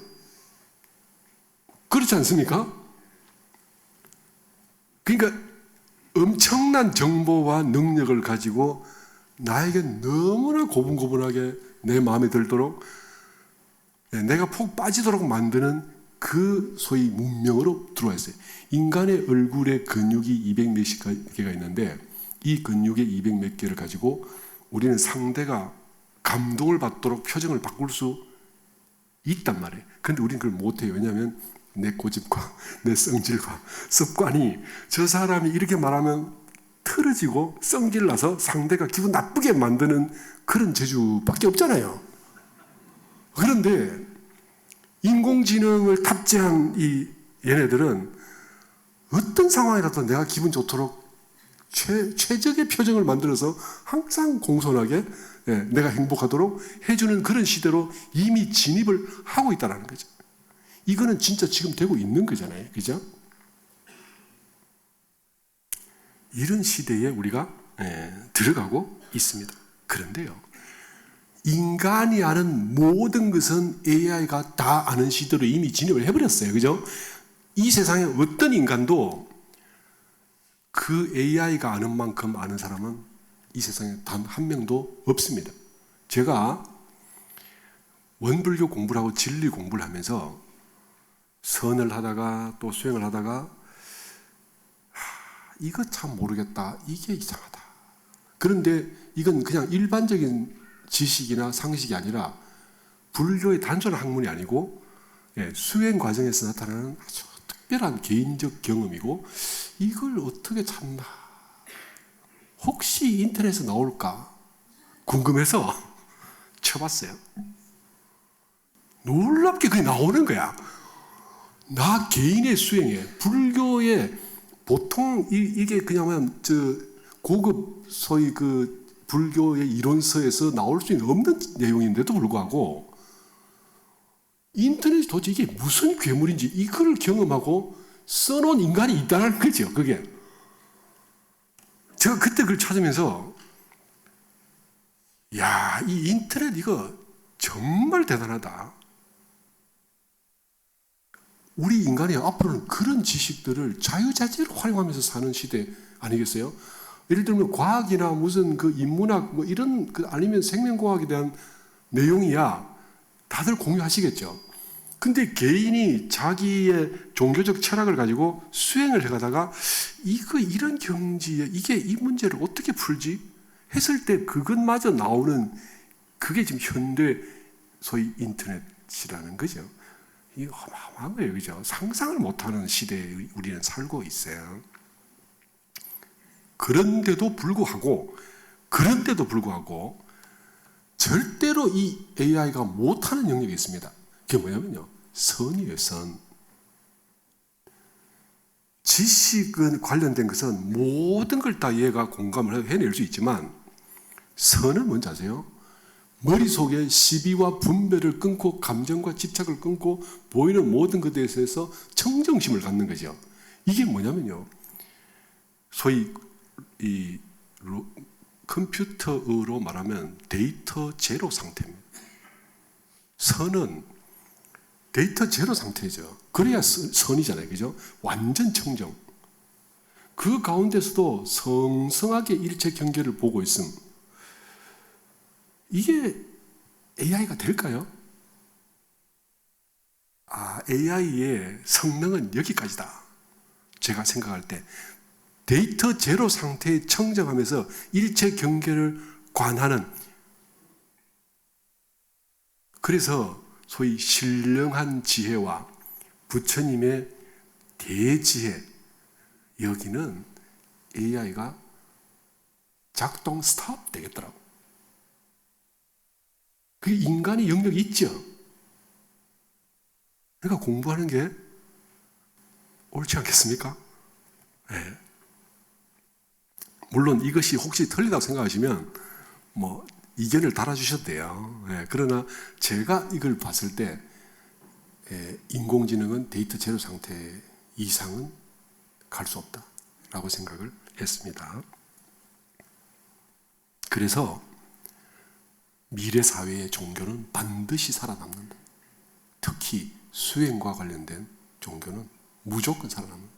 Speaker 1: 그렇지 않습니까? 그러니까 엄청난 정보와 능력을 가지고 나에게 너무나 고분고분하게 내 마음에 들도록 내가 푹 빠지도록 만드는 그 소위 문명으로 들어와 있어요. 인간의 얼굴에 근육이 200 몇십 개가 있는데 이 근육의 200 몇 개를 가지고 우리는 상대가 감동을 받도록 표정을 바꿀 수 있단 말이에요. 그런데 우리는 그걸 못해요. 왜냐하면 내 고집과 내 성질과 습관이 저 사람이 이렇게 말하면 틀어지고 성질 나서 상대가 기분 나쁘게 만드는 그런 재주밖에 없잖아요. 그런데 인공지능을 탑재한 이 얘네들은 어떤 상황이라도 내가 기분 좋도록 최적의 표정을 만들어서 항상 공손하게 내가 행복하도록 해주는 그런 시대로 이미 진입을 하고 있다는 거죠. 이거는 진짜 지금 되고 있는 거잖아요. 그죠? 이런 시대에 우리가 들어가고 있습니다. 그런데요, 인간이 아는 모든 것은 AI가 다 아는 시대로 이미 진입을 해버렸어요. 그죠? 이 세상에 어떤 인간도 그 AI가 아는 만큼 아는 사람은 이 세상에 단 한 명도 없습니다. 제가 원불교 공부를 하고 진리 공부를 하면서 선을 하다가 또 수행을 하다가 이거 참 모르겠다. 이게 이상하다. 그런데 이건 그냥 일반적인 지식이나 상식이 아니라 불교의 단순한 학문이 아니고 수행 과정에서 나타나는 아주 특별한 개인적 경험이고 이걸 어떻게 찾나? 혹시 인터넷에 나올까? 궁금해서 쳐봤어요. 놀랍게 그게 나오는 거야. 나 개인의 수행에 불교의 보통 이게 그냥 고급 소위 그 불교의 이론서에서 나올 수 있는 없는 내용인데도 불구하고 인터넷이 도대체 이게 무슨 괴물인지 이걸 경험하고 써놓은 인간이 있다는 거죠. 그게 제가 그때 그걸 찾으면서 야, 이 인터넷 이거 정말 대단하다. 우리 인간이 앞으로는 그런 지식들을 자유자재로 활용하면서 사는 시대 아니겠어요? 예를 들면 과학이나 무슨 그 인문학 뭐 이런 아니면 생명공학에 대한 내용이야 다들 공유하시겠죠. 근데 개인이 자기의 종교적 철학을 가지고 수행을 해가다가 이런 경지에 이 문제를 어떻게 풀지 했을 때 그것마저 나오는 그게 지금 현대 소위 인터넷이라는 거죠. 이거 어마어마한 거예요, 그죠? 상상을 못하는 시대에 우리는 살고 있어요. 그런데도 불구하고 절대로 이 AI가 못하는 영역이 있습니다. 그게 뭐냐면요, 선이에요, 선. 지식은 관련된 것은 모든 걸 다 얘가 공감을 해낼 수 있지만 선은 뭔지 아세요? 머릿속에 시비와 분별을 끊고 감정과 집착을 끊고 보이는 모든 것에 대해서 청정심을 갖는 거죠. 이게 뭐냐면요, 소위 컴퓨터로 말하면 데이터 제로 상태입니다. 선은 데이터 제로 상태죠. 그래야 선이잖아요. 그죠? 완전 청정. 그 가운데서도 성성하게 일체 경계를 보고 있음. 이게 AI가 될까요? AI의 성능은 여기까지다. 제가 생각할 때 데이터 제로 상태에 청정하면서 일체 경계를 관하는, 그래서 소위 신령한 지혜와 부처님의 대지혜, 여기는 AI가 작동 스톱 되겠더라고. 그게 인간의 영역이 있죠. 그러니까 공부하는 게 옳지 않겠습니까? 네. 물론 이것이 혹시 틀리다고 생각하시면 뭐 이견을 달아주셔도 돼요. 네. 그러나 제가 이걸 봤을 때 인공지능은 데이터 제로 상태 이상은 갈 수 없다라고 생각을 했습니다. 그래서 미래 사회의 종교는 반드시 살아남는다. 특히 수행과 관련된 종교는 무조건 살아남는다.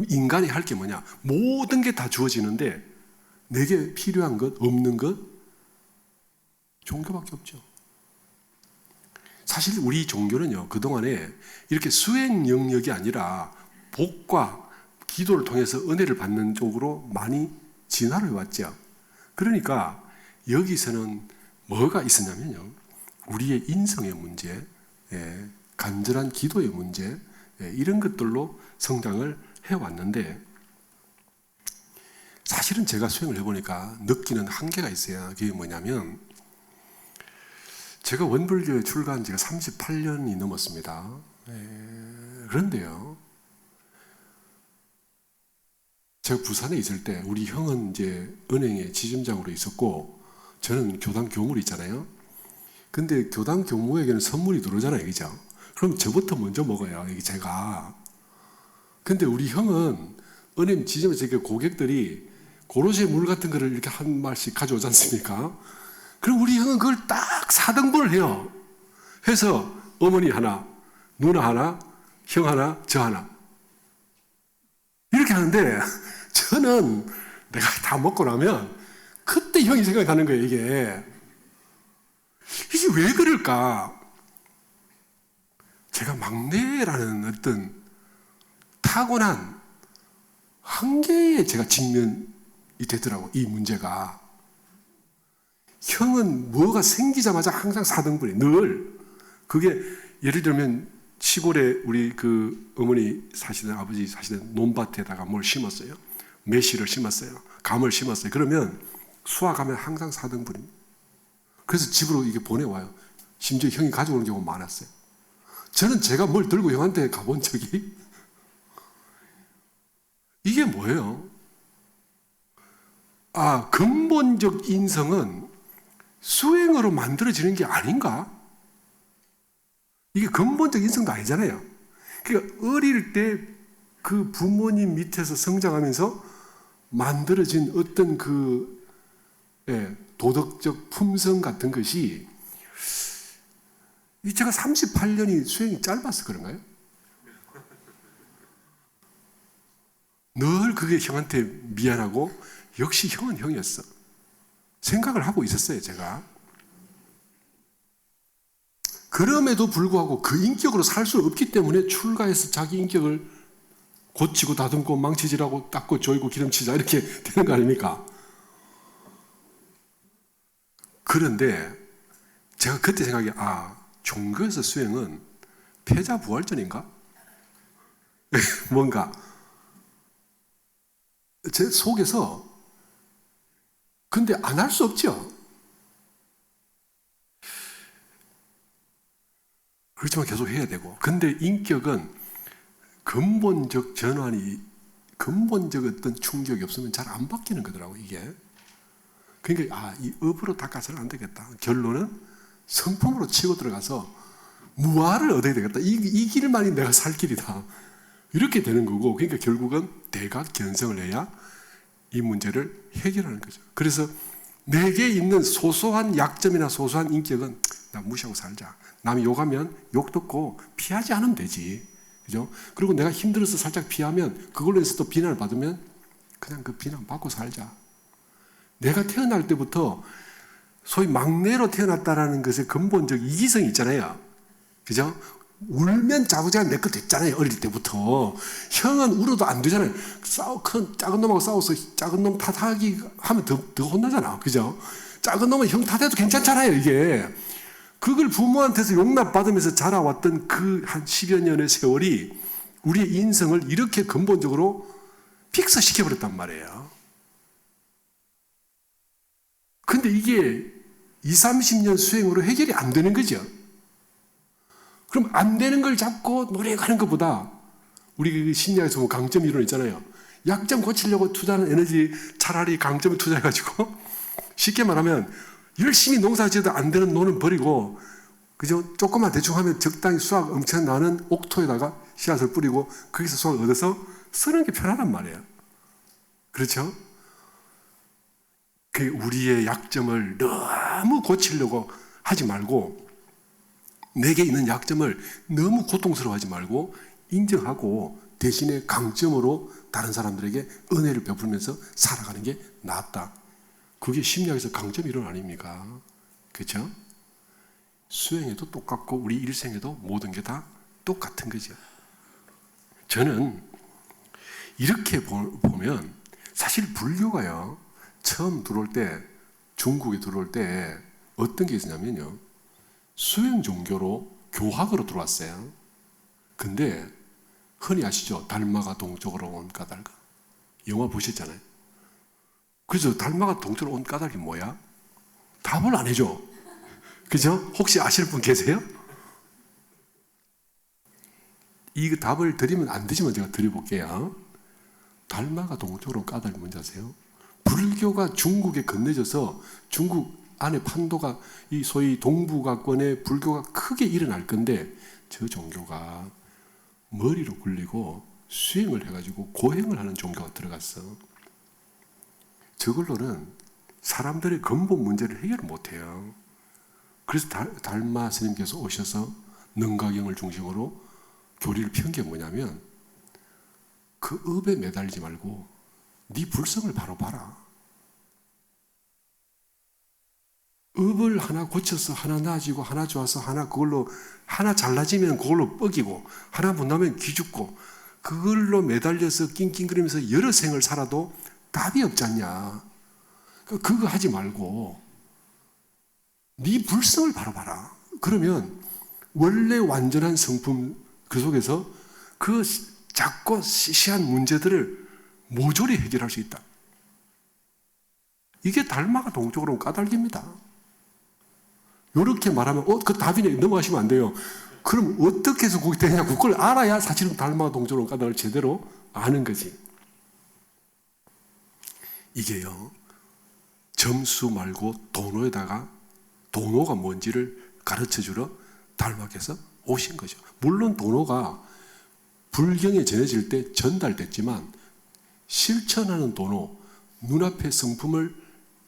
Speaker 1: 인간이 할 게 뭐냐? 모든 게 다 주어지는데 내게 필요한 것, 없는 것, 종교밖에 없죠. 사실 우리 종교는요, 그동안에 이렇게 수행 영역이 아니라 복과 기도를 통해서 은혜를 받는 쪽으로 많이 진화를 해왔죠. 그러니까 여기서는 뭐가 있었냐면요, 우리의 인성의 문제, 간절한 기도의 문제, 이런 것들로 성장을 해왔는데, 사실은 제가 수행을 해보니까 느끼는 한계가 있어요. 그게 뭐냐면, 제가 원불교에 출가한 지가 38년이 넘었습니다. 그런데요, 제가 부산에 있을 때 우리 형은 이제 은행에 지점장으로 있었고 저는 교당 교무로 있잖아요. 근데 교당 교무에게는 선물이 들어오잖아요, 그죠? 그럼 저부터 먼저 먹어요, 이게 제가. 근데 우리 형은 은행 지점에서 고객들이 고로쇠 물 같은 거를 이렇게 한 말씩 가져오지 않습니까? 그럼 우리 형은 그걸 딱 4등분을 해요. 해서 어머니 하나, 누나 하나, 형 하나, 저 하나. 이렇게 하는데 저는 내가 다 먹고 나면 그때 형이 생각이 나는 거예요, 이게. 이게 왜 그럴까? 제가 막내라는 어떤 타고난 한계에 제가 직면이 되더라고요, 이 문제가. 형은 뭐가 생기자마자 항상 4등분이 늘. 그게 예를 들면 시골에 우리 그 어머니 사시던, 아버지 사시던 논밭에다가 뭘 심었어요. 매실을 심었어요. 감을 심었어요. 그러면 수확하면 항상 4등분입니다. 그래서 집으로 이게 보내와요. 심지어 형이 가져오는 경우가 많았어요. 저는 제가 뭘 들고 형한테 가본 적이, 이게 뭐예요? 근본적 인성은 수행으로 만들어지는 게 아닌가? 이게 근본적 인성도 아니잖아요. 그러니까 어릴 때 그 부모님 밑에서 성장하면서 만들어진 어떤 그 도덕적 품성 같은 것이, 제가 38년이 수행이 짧아서 그런가요? 늘 그게 형한테 미안하고, 역시 형은 형이었어 생각을 하고 있었어요, 제가. 그럼에도 불구하고 그 인격으로 살 수 없기 때문에 출가해서 자기 인격을 고치고 다듬고 망치질하고 닦고 조이고 기름치자 이렇게 되는 거 아닙니까? 그런데 제가 그때 생각이, 종교에서 수행은 패자부활전인가? 뭔가 제 속에서, 근데 안 할 수 없죠. 그렇지만 계속 해야 되고. 근데 인격은 근본적 전환이, 근본적 어떤 충격이 없으면 잘 안 바뀌는 거더라고, 이게. 그러니까 이 업으로 닦아서는 안 되겠다. 결론은 성품으로 치고 들어가서 무아를 얻어야 되겠다. 이 길만이 내가 살 길이다. 이렇게 되는 거고, 그러니까 결국은 대각 견성을 해야 이 문제를 해결하는 거죠. 그래서 내게 있는 소소한 약점이나 소소한 인격은 나 무시하고 살자. 남이 욕하면 욕 듣고 피하지 않으면 되지. 그죠? 그리고 내가 힘들어서 살짝 피하면 그걸로 해서 또 비난을 받으면 그냥 그 비난 받고 살자. 내가 태어날 때부터 소위 막내로 태어났다라는 것의 근본적 이기성이 있잖아요. 그죠? 울면 자부자가 내 것 됐잖아요. 어릴 때부터. 형은 울어도 안 되잖아요. 큰 작은 놈하고 싸워서 작은 놈 탓하기 하면 더 혼나잖아. 그죠? 작은 놈은 형 탓해도 괜찮잖아요. 이게. 그걸 부모한테서 용납받으면서 자라왔던 그 한 10여 년의 세월이 우리의 인성을 이렇게 근본적으로 픽서시켜버렸단 말이에요. 근데 이게 20, 30년 수행으로 해결이 안 되는 거죠. 그럼 안 되는 걸 잡고 노력하는 것보다 우리 심리학에서 보면 강점 이론 있잖아요. 약점 고치려고 투자하는 에너지 차라리 강점에 투자해가지고 쉽게 말하면 열심히 농사 지어도 안 되는 노는 버리고 그죠? 조금만 대충 하면 적당히 수확 엄청 나는 옥토에다가 씨앗을 뿌리고 거기서 수확을 얻어서 쓰는 게 편하단 말이에요. 그렇죠? 그 우리의 약점을 너무 고치려고 하지 말고 내게 있는 약점을 너무 고통스러워하지 말고 인정하고 대신에 강점으로 다른 사람들에게 은혜를 베풀면서 살아가는 게 낫다. 그게 심리학에서 강점 이론 아닙니까? 그렇죠? 수행에도 똑같고 우리 일생에도 모든 게 다 똑같은 거죠. 저는 이렇게 보면 사실 불교가요. 처음 들어올 때 중국에 들어올 때 어떤 게 있었냐면요. 수행 종교로 교학으로 들어왔어요. 근데 흔히 아시죠? 달마가 동쪽으로 온 까닭. 영화 보셨잖아요. 그래서 달마가 동쪽으로 온 까닭이 뭐야? 답을 안 해줘. 그죠? 혹시 아시는 분 계세요? 이 답을 드리면 안 되지만 제가 드려볼게요. 달마가 동쪽으로 온 까닭이 뭔지 아세요? 불교가 중국에 건네져서 중국 안에 판도가 이 소위 동북아권에 불교가 크게 일어날 건데 저 종교가 머리로 굴리고 수행을 해가지고 고행을 하는 종교가 들어갔어. 저걸로는 사람들의 근본 문제를 해결 못해요. 그래서 달마 스님께서 오셔서 능가경을 중심으로 교리를 편 게 뭐냐면 그 업에 매달리지 말고 네 불성을 바로 봐라. 업을 하나 고쳐서 하나 나아지고 하나 좋아서 하나 그걸로 하나 잘나지면 그걸로 뻐기고 하나 못나면 기죽고 그걸로 매달려서 낑낑거리면서 여러 생을 살아도 답이 없지 않냐. 그거 하지 말고 네 불성을 바로 봐라. 그러면 원래 완전한 성품 그 속에서 그 작고 시시한 문제들을 모조리 해결할 수 있다. 이게 달마가 동쪽으로 온 까닭입니다. 이렇게 말하면 그 답이네 넘어가시면 안 돼요. 그럼 어떻게 해서 그게 되냐? 그걸 알아야 사실은 달마가 동쪽으로 온 까닭을 제대로 아는 거지. 이게요. 점수 말고 도노에다가 도노가 뭔지를 가르쳐주러 달마께서 오신 거죠. 물론 도노가 불경에 전해질 때 전달됐지만 실천하는 도노, 눈앞의 성품을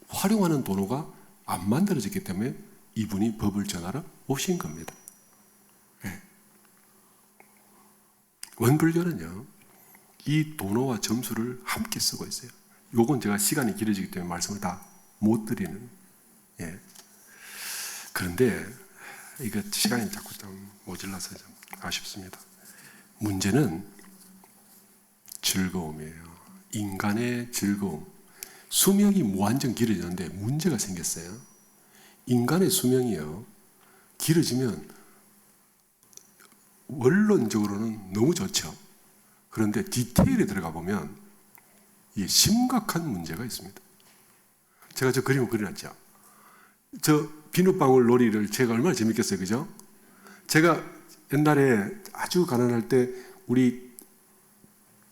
Speaker 1: 활용하는 도노가 안 만들어졌기 때문에 이분이 법을 전하러 오신 겁니다. 네. 원불교는요, 이 도노와 점수를 함께 쓰고 있어요. 요건 제가 시간이 길어지기 때문에 말씀을 다 못 드리는. 예. 그런데 이거 시간이 자꾸 좀 모질라서 좀 아쉽습니다. 문제는 즐거움이에요. 인간의 즐거움. 수명이 무한정 길어졌는데 문제가 생겼어요. 인간의 수명이요. 길어지면 원론적으로는 너무 좋죠. 그런데 디테일에 들어가 보면 이게 심각한 문제가 있습니다. 제가 저 그림을 그려놨죠. 저 비눗방울 놀이를 제가 얼마나 재밌겠어요. 그죠? 제가 옛날에 아주 가난할 때 우리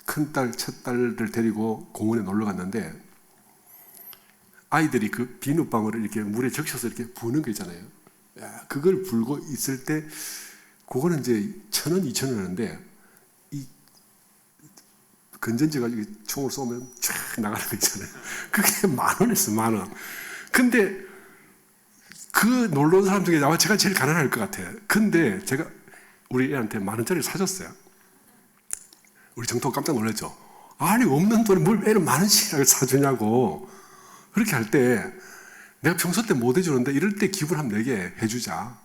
Speaker 1: 큰딸, 첫딸을 데리고 공원에 놀러 갔는데 아이들이 그 비눗방울을 이렇게 물에 적셔서 이렇게 부는 거 있잖아요. 야, 그걸 불고 있을 때 그거는 이제 1,000원, 2,000원 하는데 건전지 가지고 총을 쏘면 쫙 나가는 거 있잖아요. 그게 10,000원이었어, 10,000원. 근데 그 놀러 온 사람 중에 아마 제가 제일 가난할 것 같아요. 근데 제가 우리 애한테 10,000원짜리를 사줬어요. 우리 정토가 깜짝 놀랐죠. 아니, 없는 돈에 뭘 애를 10,000원씩이나 사주냐고. 그렇게 할 때 내가 평소 때 못 해주는데 이럴 때 기분 한번 내게 해주자.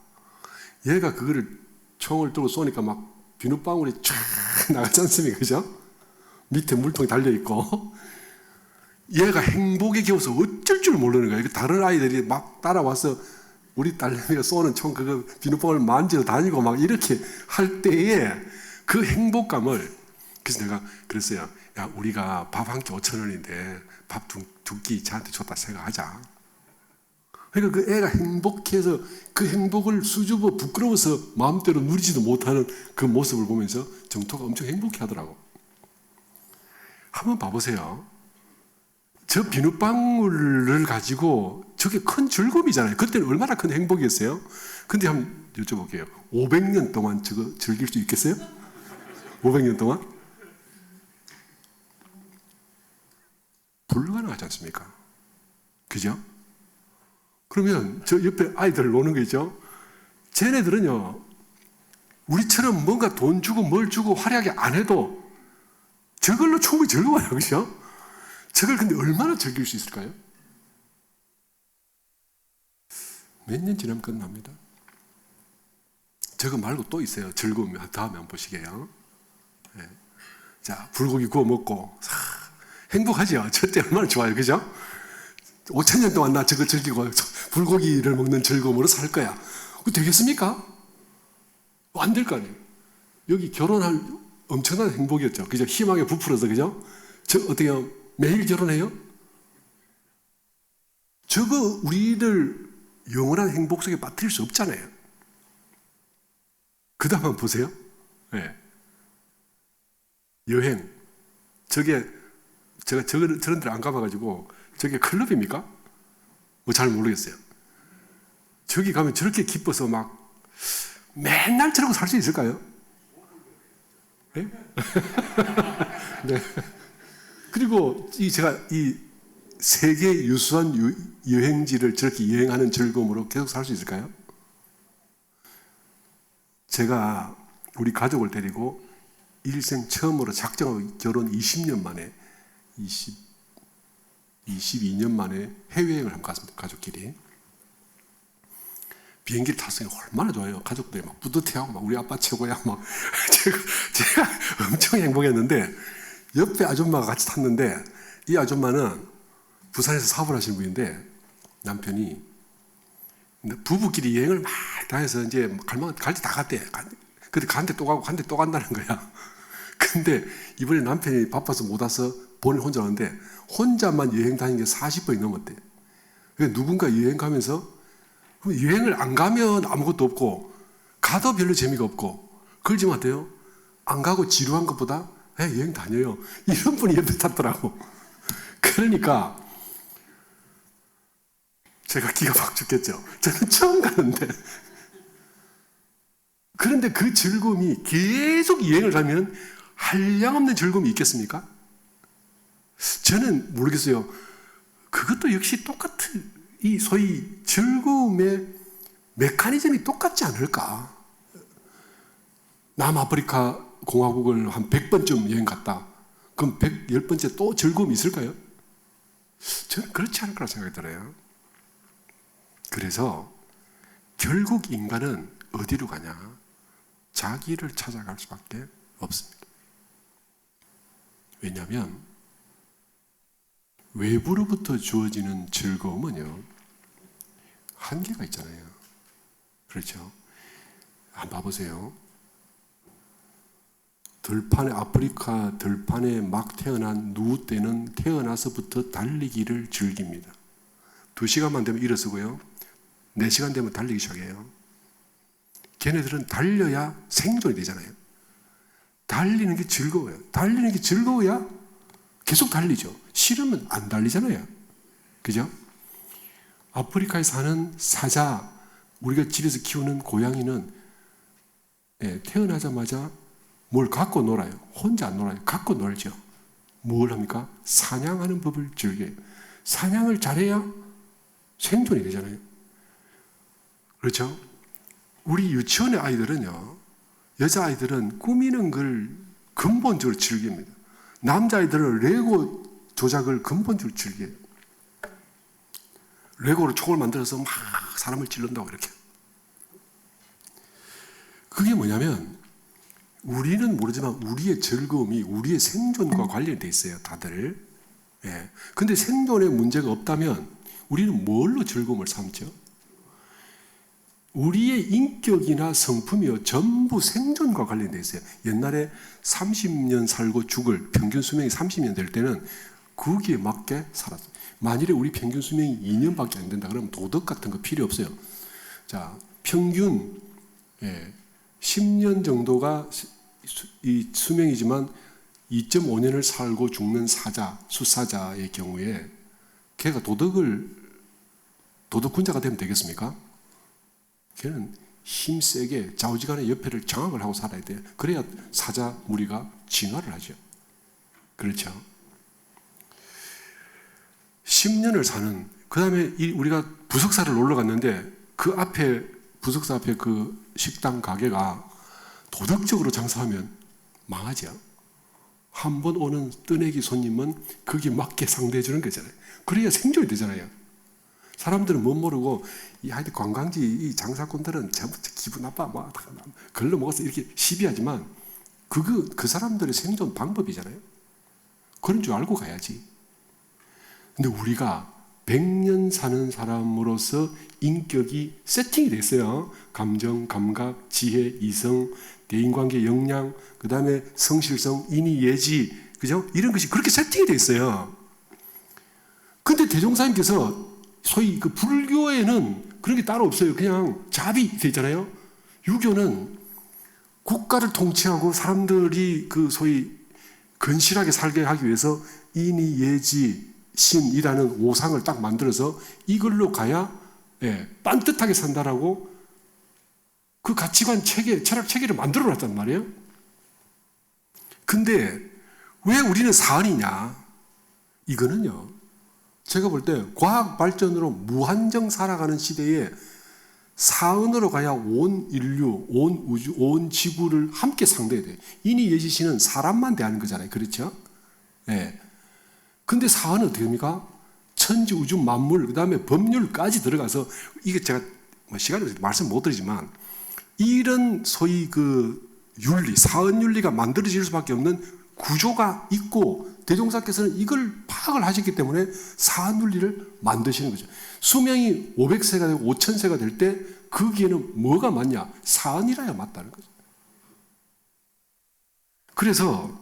Speaker 1: 얘가 그거를 총을 들고 쏘니까 막 비눗방울이 쫙 나가지 않습니까? 그죠? 밑에 물통이 달려있고 얘가 행복에 겨워서 어쩔 줄 모르는 거예요. 다른 아이들이 막 따라와서 우리 딸내미가 쏘는 총 그거 비눗방울 만지러 다니고 막 이렇게 할 때에 그 행복감을, 그래서 내가 그랬어요. 야, 우리가 밥 한 끼 5,000원인데 밥 두 끼 쟤한테 줬다 생각하자. 그러니까 그 애가 행복해서 그 행복을 수줍어 부끄러워서 마음대로 누리지도 못하는 그 모습을 보면서 정토가 엄청 행복해 하더라고. 한번 봐보세요. 저 비눗방울을 가지고 저게 큰 즐거움이잖아요. 그때는 얼마나 큰 행복이었어요. 근데 한번 여쭤볼게요. 500년 동안 저거 즐길 수 있겠어요? 500년 동안? 불가능하지 않습니까? 그죠? 그러면 저 옆에 아이들 노는 거 있죠? 쟤네들은요, 우리처럼 뭔가 돈 주고 뭘 주고 화려하게 안 해도 저걸로 충분히 즐거워요. 그죠? 저걸 근데 얼마나 즐길 수 있을까요? 몇 년 지나면 끝납니다. 저거 말고 또 있어요. 즐거움이. 다음에 한번 보시게요. 네. 자, 불고기 구워 먹고 행복하죠? 저 때 얼마나 좋아요. 그죠? 5,000년 동안 나 저거 즐기고 불고기를 먹는 즐거움으로 살 거야. 그거 되겠습니까? 안 될 거 아니에요. 여기 결혼할 엄청난 행복이었죠. 그죠? 희망에 부풀어서, 그죠? 저 어떻게 하면 매일 결혼해요? 저거 우리를 영원한 행복 속에 빠뜨릴 수 없잖아요. 그 다음 한번 보세요. 네. 여행. 저게, 제가 저런 데를 안 가봐가지고, 저게 클럽입니까? 뭐 잘 모르겠어요. 저기 가면 저렇게 기뻐서 막 맨날 저러고 살 수 있을까요? 네? 네. 그리고 제가 이 세계 유수한 여행지를 저렇게 여행하는 즐거움으로 계속 살 수 있을까요? 제가 우리 가족을 데리고 일생 처음으로 작정하고 결혼 20년 만에 22년 만에 해외여행을 한번 갔습니다. 가족끼리. 비행기를 탔어요. 얼마나 좋아요. 가족들이 막 뿌듯해하고 막 우리 아빠 최고야. 막 제가 엄청 행복했는데 옆에 아줌마가 같이 탔는데 이 아줌마는 부산에서 사업을 하시는 분인데 남편이 부부끼리 여행을 막 다해서 이제 갈 때 다 갔대. 근데 간데 또 가고 간데 또 간다는 거야. 근데 이번에 남편이 바빠서 못 와서 본인 혼자 왔는데 혼자만 여행 다닌 게 40번이 넘었대. 그러니까 누군가 여행 가면서 여행을 안 가면 아무것도 없고 가도 별로 재미가 없고 그러지 마세요. 안 가고 지루한 것보다 여행 다녀요. 이런 분이 옆에 탔더라고. 그러니까 제가 기가 막 죽겠죠. 저는 처음 가는데 그런데 그 즐거움이 계속 여행을 가면 한량없는 즐거움이 있겠습니까? 저는 모르겠어요. 그것도 역시 똑같은 이 소위 즐거움의 메커니즘이 똑같지 않을까? 남아프리카 공화국을 한 100번쯤 여행 갔다. 그럼 110번째 또 즐거움이 있을까요? 저는 그렇지 않을 거라 생각이 들어요. 그래서 결국 인간은 어디로 가냐? 자기를 찾아갈 수밖에 없습니다. 왜냐하면 외부로부터 주어지는 즐거움은요, 한계가 있잖아요. 그렇죠? 한번 봐보세요. 아프리카 들판에 막 태어난 누구 때는 태어나서부터 달리기를 즐깁니다. 2시간만 되면 일어서고요. 4시간 되면 달리기 시작해요. 걔네들은 달려야 생존이 되잖아요. 달리는 게 즐거워요. 달리는 게 즐거워야 계속 달리죠. 싫으면 안 달리잖아요. 그죠? 아프리카에 사는 사자, 우리가 집에서 키우는 고양이는 태어나자마자 뭘 갖고 놀아요. 혼자 안 놀아요. 갖고 놀죠. 뭘 합니까? 사냥하는 법을 즐겨요. 사냥을 잘해야 생존이 되잖아요. 그렇죠? 우리 유치원의 아이들은요, 여자아이들은 꾸미는 걸 근본적으로 즐깁니다. 남자아이들은 레고 조작을 근본적으로 즐겨요. 레고로 총을 만들어서 막 사람을 찔른다고 이렇게. 그게 뭐냐면 우리는 모르지만 우리의 즐거움이 우리의 생존과 관련돼 있어요, 다들. 예. 근데 생존에 문제가 없다면 우리는 뭘로 즐거움을 삼죠? 우리의 인격이나 성품이요, 전부 생존과 관련돼 있어요. 옛날에 30년 살고 죽을 평균 수명이 30년 될 때는 거기에 맞게 살았어요. 만일에 우리 평균 수명이 2년밖에 안 된다 그러면 도덕 같은 거 필요 없어요. 자, 평균 10년 정도가 이 수명이지만 2.5년을 살고 죽는 사자, 수사자의 경우에 걔가 도덕군자가 되면 되겠습니까? 걔는 힘세게 좌우지간의 옆에를 장악을 하고 살아야 돼요. 그래야 사자 무리가 진화를 하죠. 그렇죠? 10년을 사는, 그 다음에 우리가 부석사를 놀러 갔는데 그 앞에, 부석사 앞에 그 식당 가게가 도덕적으로 장사하면 망하죠. 한 번 오는 뜨내기 손님은 거기에 맞게 상대해 주는 거잖아요. 그래야 생존이 되잖아요. 사람들은 못 모르고 하여튼 관광지 이 장사꾼들은 전부 기분 나빠, 막 걸러 먹어서 이렇게 시비하지만 그 사람들의 생존 방법이잖아요. 그런 줄 알고 가야지. 근데 우리가 100년 사는 사람으로서 인격이 세팅이 됐어요. 감정, 감각, 지혜, 이성, 대인관계 역량, 그 다음에 성실성, 인의, 예지, 그죠? 이런 것이 그렇게 세팅이 돼 있어요. 근데 대종사님께서 소위 그 불교에는 그런 게 따로 없어요. 그냥 잡이 돼 있잖아요. 유교는 국가를 통치하고 사람들이 그 소위 건실하게 살게 하기 위해서 인의, 예지, 신이라는 오상을 딱 만들어서 이걸로 가야 빤듯하게 산다라고 그 가치관 체계, 철학 체계를 만들어 놨단 말이에요. 근데 왜 우리는 사언이냐? 이거는요, 제가 볼 때 과학 발전으로 무한정 살아가는 시대에 사언으로 가야 온 인류, 온 우주, 온 지구를 함께 상대해야 돼요. 인의, 예지, 신은 사람만 대하는 거잖아요. 그렇죠? 예. 근데 사언은 어떻게 합니까? 천지, 우주, 만물, 그 다음에 법률까지 들어가서, 이게 제가 시간이 말씀 못 드리지만, 이런 소위 그 윤리, 사언 윤리가 만들어질 수밖에 없는 구조가 있고, 대종사께서는 이걸 파악을 하셨기 때문에 사언 윤리를 만드시는 거죠. 수명이 500세가 되고 5000세가 될 때, 거기에는 뭐가 맞냐? 사언이라야 맞다는 거죠. 그래서,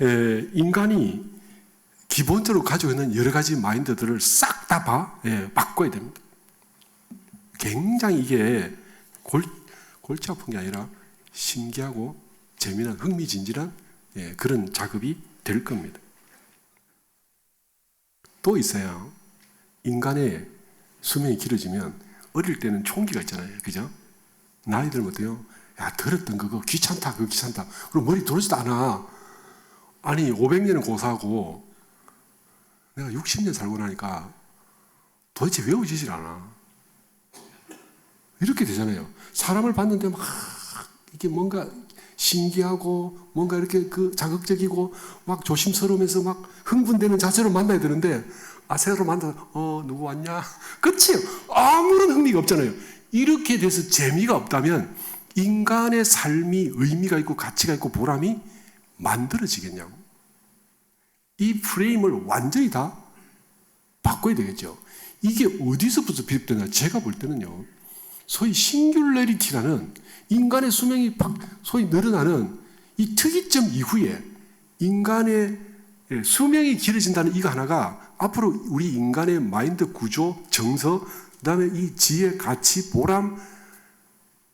Speaker 1: 인간이 기본적으로 가지고 있는 여러 가지 마인드들을 싹 다 바꿔야 됩니다. 굉장히 이게 골치 아픈 게 아니라 신기하고 재미난 흥미진진한 그런 작업이 될 겁니다. 또 있어요. 인간의 수명이 길어지면 어릴 때는 총기가 있잖아요. 그죠? 나이 들면 어때요? 야, 더럽던 그거 귀찮다, 그거 귀찮다. 그리고 머리 들어오지도 않아. 아니, 500년은 고사하고 내가 60년 살고 나니까 도대체 외워지질 않아. 이렇게 되잖아요. 사람을 봤는데 막 이게 뭔가 신기하고 뭔가 이렇게 그 자극적이고 막 조심스러우면서 막 흥분되는 자세로 만나야 되는데, 새로 만나서 누구 왔냐? 끝이에요. 아무런 흥미가 없잖아요. 이렇게 돼서 재미가 없다면 인간의 삶이 의미가 있고 가치가 있고 보람이 만들어지겠냐고. 이 프레임을 완전히 다 바꿔야 되겠죠. 이게 어디서부터 비롯되나? 제가 볼 때는요, 소위 싱귤레리티라는 인간의 수명이 소위 늘어나는 이 특이점 이후에 인간의 수명이 길어진다는 이거 하나가 앞으로 우리 인간의 마인드 구조, 정서, 그 다음에 이 지혜, 가치, 보람,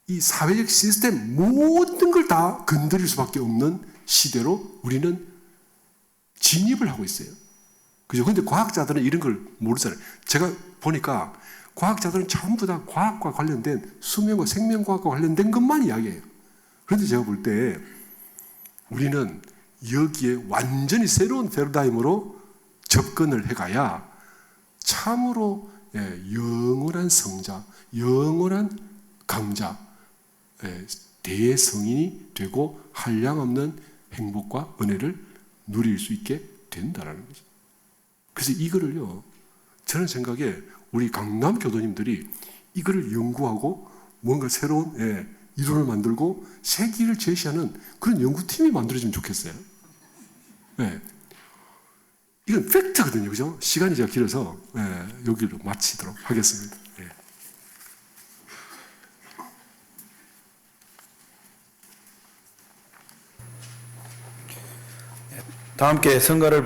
Speaker 1: 이 사회적 시스템 모든 걸 다 건드릴 수밖에 없는 시대로 우리는 진입을 하고 있어요. 그죠? 근데 과학자들은 이런 걸 모르잖아요. 제가 보니까 과학자들은 전부 다 과학과 관련된 수명과 생명과학과 관련된 것만 이야기해요. 그런데 제가 볼 때 우리는 여기에 완전히 새로운 패러다임으로 접근을 해가야 참으로 영원한 성자, 영원한 강자, 대성인이 되고 한량없는 행복과 은혜를 누릴 수 있게 된다라는 거죠. 그래서 이거를요, 저는 생각에 우리 강남 교도님들이 이거를 연구하고 뭔가 새로운 이론을 만들고 새 길을 제시하는 그런 연구팀이 만들어지면 좋겠어요. 이건 팩트거든요. 그죠? 시간이 제가 길어서 여기로 마치도록 하겠습니다.
Speaker 2: 다 함께 성가를